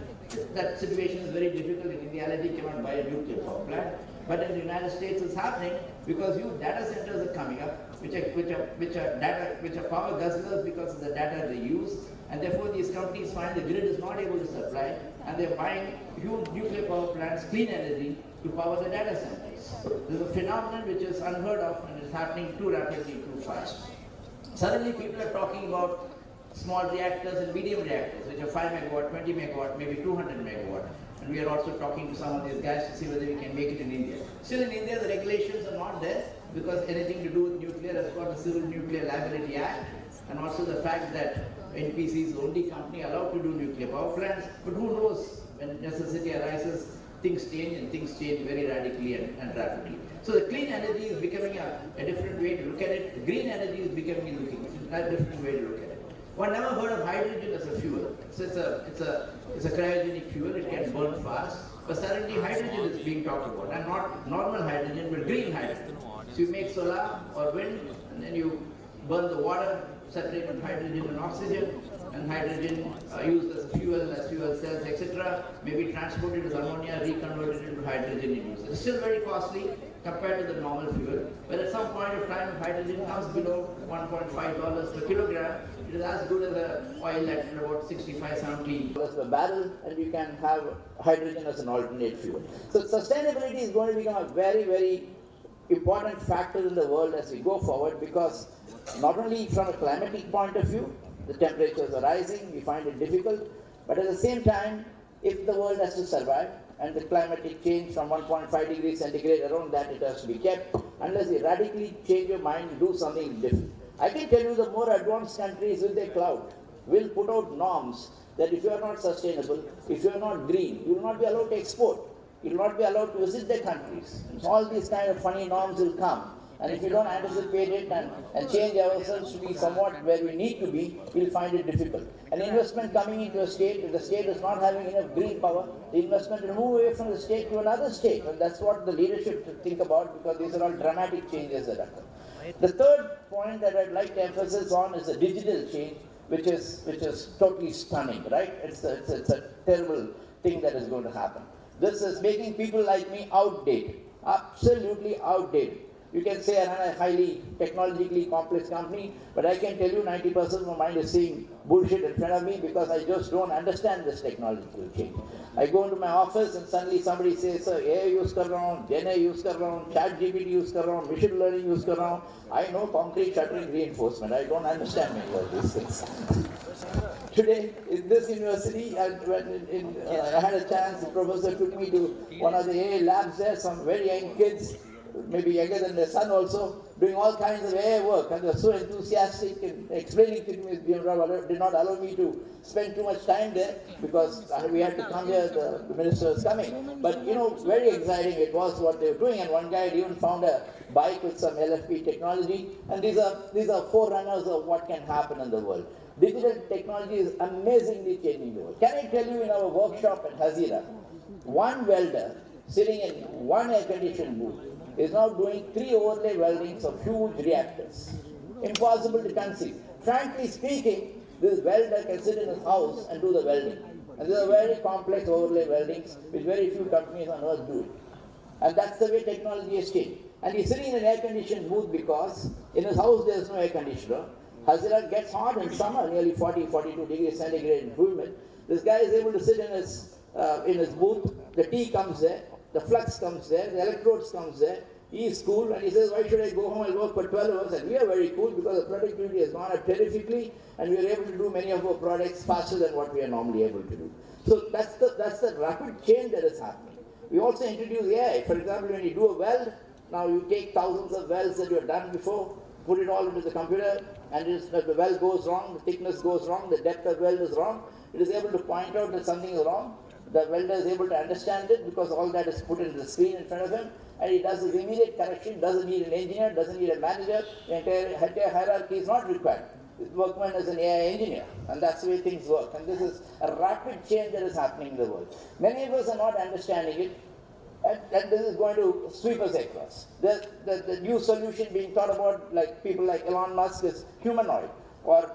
That situation is very difficult. In India, you cannot buy a nuclear power plant. But in the United States, it's happening because huge data centers are coming up, which are power guzzlers because of the data they use, and therefore these companies find the grid is not able to supply, and they're buying huge nuclear power plants, clean energy, to power the data centers. This is a phenomenon which is unheard of, and it's happening too rapidly, too fast. Suddenly, people are talking about small reactors and medium reactors, which are 5 megawatt, 20 megawatt, maybe 200 megawatt. And we are also talking to some of these guys to see whether we can make it in India. Still in India, the regulations are not there because anything to do with nuclear has got the Civil Nuclear Liability Act, and also the fact that NPC is the only company allowed to do nuclear power plants. But who knows, when necessity arises, things change, and things change very radically and rapidly. So the clean energy is becoming a different way to look at it. The green energy is becoming a different way to look at it. One never heard of hydrogen as a fuel. So it's a cryogenic fuel. It can burn fast. But suddenly hydrogen is being talked about, and not normal hydrogen, but green hydrogen. So you make solar or wind, and then you burn the water, separated hydrogen and oxygen, and hydrogen used as a fuel, as fuel cells, etc. Maybe transported as ammonia, reconverted into hydrogen and used. It's still very costly compared to the normal fuel. But at some point of time, if hydrogen comes below $1.5 per kilogram, it is as good as the oil at about 65, 70 dollars per barrel, and you can have hydrogen as an alternate fuel. So sustainability is going to become a very, very important factor in the world as we go forward, because not only from a climatic point of view, the temperatures are rising, we find it difficult, but at the same time, if the world has to survive, and the climatic change from 1.5 degrees centigrade, around that it has to be kept, unless you radically change your mind and do something different. I can tell you the more advanced countries with their cloud will put out norms that if you are not sustainable, if you are not green, you will not be allowed to export. You will not be allowed to visit their countries. So all these kind of funny norms will come. And if we don't anticipate it and change ourselves to be somewhat where we need to be, we'll find it difficult. An investment coming into a state, if the state is not having enough green power, the investment will move away from the state to another state. And that's what the leadership should think about, because these are all dramatic changes that occur. The third point that I'd like to emphasize on is the digital change, which is totally stunning, right? It's a terrible thing that is going to happen. This is making people like me outdated, absolutely outdated. You can say I run a highly technologically complex company, but I can tell you 90% of my mind is seeing bullshit in front of me because I just don't understand this technological change. I go into my office and suddenly somebody says, sir, AI use kar raha hoon, Gen AI use kar raha hoon, Chat GPT use kar raha hoon, machine learning use kar raha hoon. I know concrete shuttering reinforcement. I don't understand many of these things. Today, in this university, I had a chance, the professor took me to one of the AI labs there, some very young kids, maybe younger than their son also, doing all kinds of AI work, and they were so enthusiastic in explaining to me. Did not allow me to spend too much time there because we had to come here, the minister was coming. But very exciting it was what they were doing, and one guy had even found a bike with some LFP technology, and these are forerunners of what can happen in the world. Digital technology is amazingly changing the world. Can I tell you, in our workshop at Hazira, one welder sitting in one air-conditioned booth is now doing 3 overlay weldings of huge reactors. Impossible to conceive. Frankly speaking, this welder can sit in his house and do the welding. And these are very complex overlay weldings which very few companies on earth do. And that's the way technology has changed. And he's sitting in an air-conditioned booth because in his house there is no air conditioner. Hazira gets hot in summer, nearly 40, 42 degrees centigrade in humid. This guy is able to sit in his booth, the tea comes there, the flux comes there, the electrodes comes there, He is cool and he says, why should I go home and work for 12 hours? And we are very cool because the productivity has gone up terrifically and we are able to do many of our products faster than what we are normally able to do. So that's the rapid change that is happening. We also introduce AI. For example, when you do a weld, now you take thousands of welds that you have done before, put it all into the computer, and if the weld goes wrong, the thickness goes wrong, the depth of weld is wrong, it is able to point out that something is wrong. The welder is able to understand it because all that is put in the screen in front of him, and he does his immediate correction, doesn't need an engineer, doesn't need a manager, the entire hierarchy is not required. The workman is an AI engineer, and that's the way things work. And this is a rapid change that is happening in the world. Many of us are not understanding it, and this is going to sweep us across. The new solution being thought about, like people like Elon Musk, is humanoid, or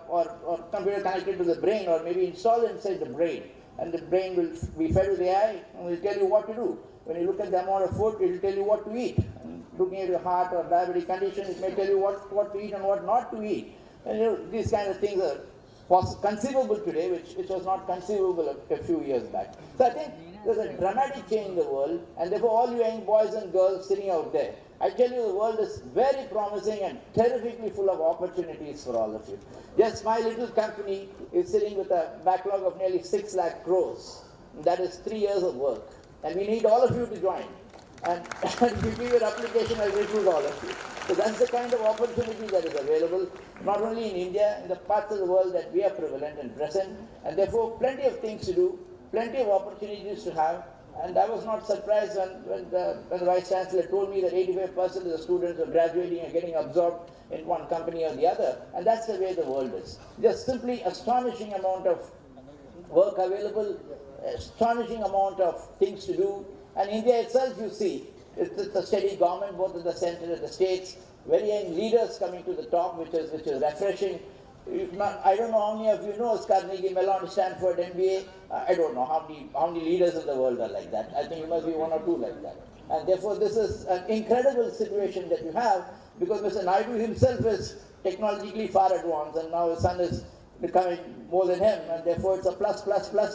computer connected to the brain, or maybe installed inside the brain. And the brain will be fed with AI and will tell you what to do. When you look at the amount of food, it will tell you what to eat. And looking at your heart or diabetic condition, it may tell you what to eat and what not to eat. And these kind of things are conceivable today, which was not conceivable a few years back. So I think there's a dramatic change in the world, and therefore all you young boys and girls sitting out there, I tell you, the world is very promising and terrifically full of opportunities for all of you. Just my little company is sitting with a backlog of nearly 6 lakh crores. That is 3 years of work. And we need all of you to join. And if you give your application, I'll recruit all of you. So that's the kind of opportunity that is available, not only in India, in the parts of the world that we are prevalent and present, and therefore plenty of things to do, plenty of opportunities to have. And I was not surprised when the Vice Chancellor told me that 85% of the students are graduating and getting absorbed in one company or the other. And that's the way the world is. Just simply astonishing amount of work available, astonishing amount of things to do. And India itself, you see, it's a steady government, both in the center and the states, very young leaders coming to the top, which is refreshing. I don't know how many of you know Carnegie Mellon, Stanford, MBA. I don't know how many leaders in the world are like that. I think you must be one or two like that. And therefore, this is an incredible situation that you have, because Mr. Naidu himself is technologically far advanced, and now his son is becoming more than him, and therefore it's a plus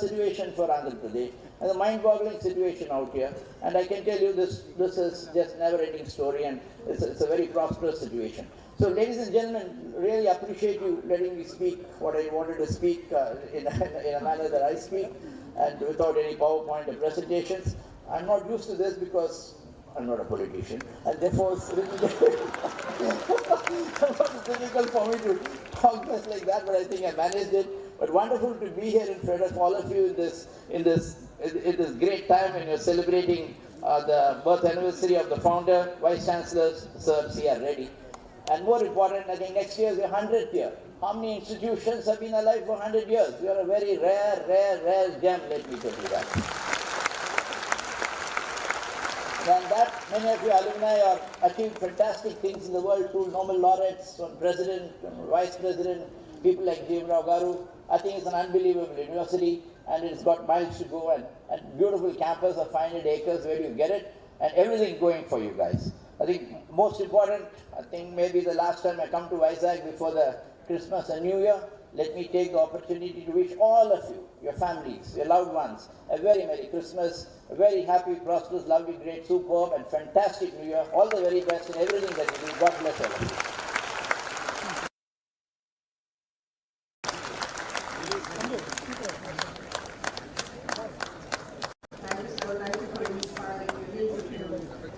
situation for Andhra Pradesh, and a mind-boggling situation out here. And I can tell you this is just never-ending story, and it's a very prosperous situation. So, ladies and gentlemen, really appreciate you letting me speak what I wanted to speak in a manner that I speak, and without any PowerPoint or presentations. I'm not used to this because I'm not a politician, and therefore it's difficult for me to talk just like that, but I think I managed it. But wonderful to be here in front of all of you in this great time when you're celebrating the birth anniversary of the founder, Vice Chancellor, Sir C.R. Reddy. And more important, I think next year is your 100th year. How many institutions have been alive for 100 years? You are a very rare gem, let me tell you that. And that, many of you alumni have achieved fantastic things in the world through Nobel laureates, from president, from vice president, people like J.M. Rao Garu. I think it's an unbelievable university, and it's got miles to go, and beautiful campus of 500 acres where you get it, and everything going for you guys. I think most important, I think maybe the last time I come to Vizag before the Christmas and New Year, let me take the opportunity to wish all of you, your families, your loved ones, a very Merry Christmas, a very happy, prosperous, lovely, great, superb, and fantastic New Year. All the very best in everything that you do. God bless all of you.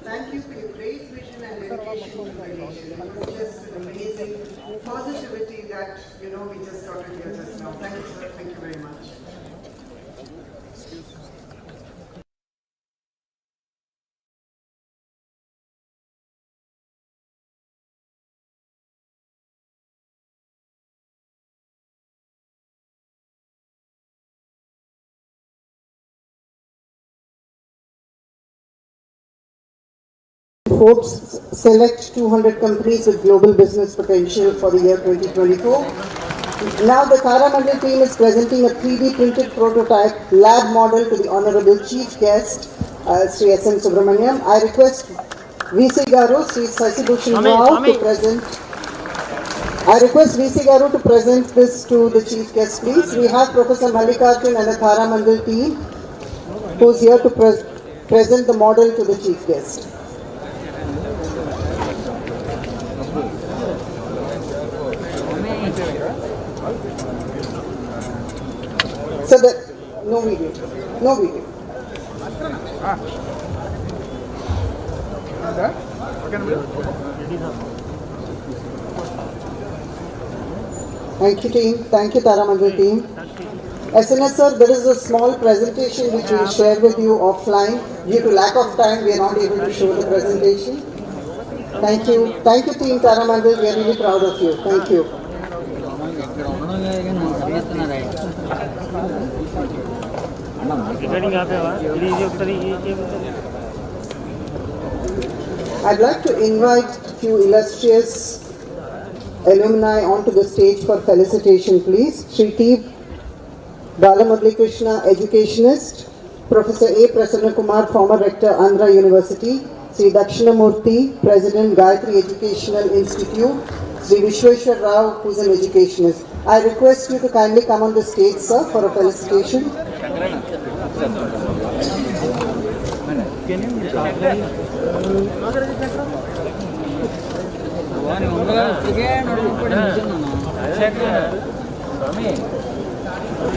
Thank you for your great vision and dedication to the nation. It's just an amazing positivity that, we just got to hear just now. Thank you, sir. Thank you very much. Forbes select 200 companies with global business potential for the year 2024. Now the Taramandal team is presenting a 3D printed prototype lab model to the Honorable Chief Guest, Sri S.M. Subramaniam. I request VC Garu, Sri Sasibhushan Rao to present. I request VC Garu to present this to the Chief Guest, please. We have Professor Mallikarjun and the Taramandal team who is here to present the model to the Chief Guest. So no video. No video. Thank you, team. Thank you, Taramandal team. SNS sir, there is a small presentation which we will share with you offline. Due to lack of time, we are not able to show the presentation. Thank you. Thank you, team Taramandal. We are really proud of you. Thank you. I'd like to invite a few illustrious alumni onto the stage for felicitation, please. Shri T. Balamurali Krishna, educationist. Professor A. Prasanna Kumar, former rector, Andhra University. Sri Dakshinamurthy, President, Gayatri Educational Institute. Sri Vishweshwar Rao, who is an educationist. I request you to kindly come on the stage, sir, for a felicitation.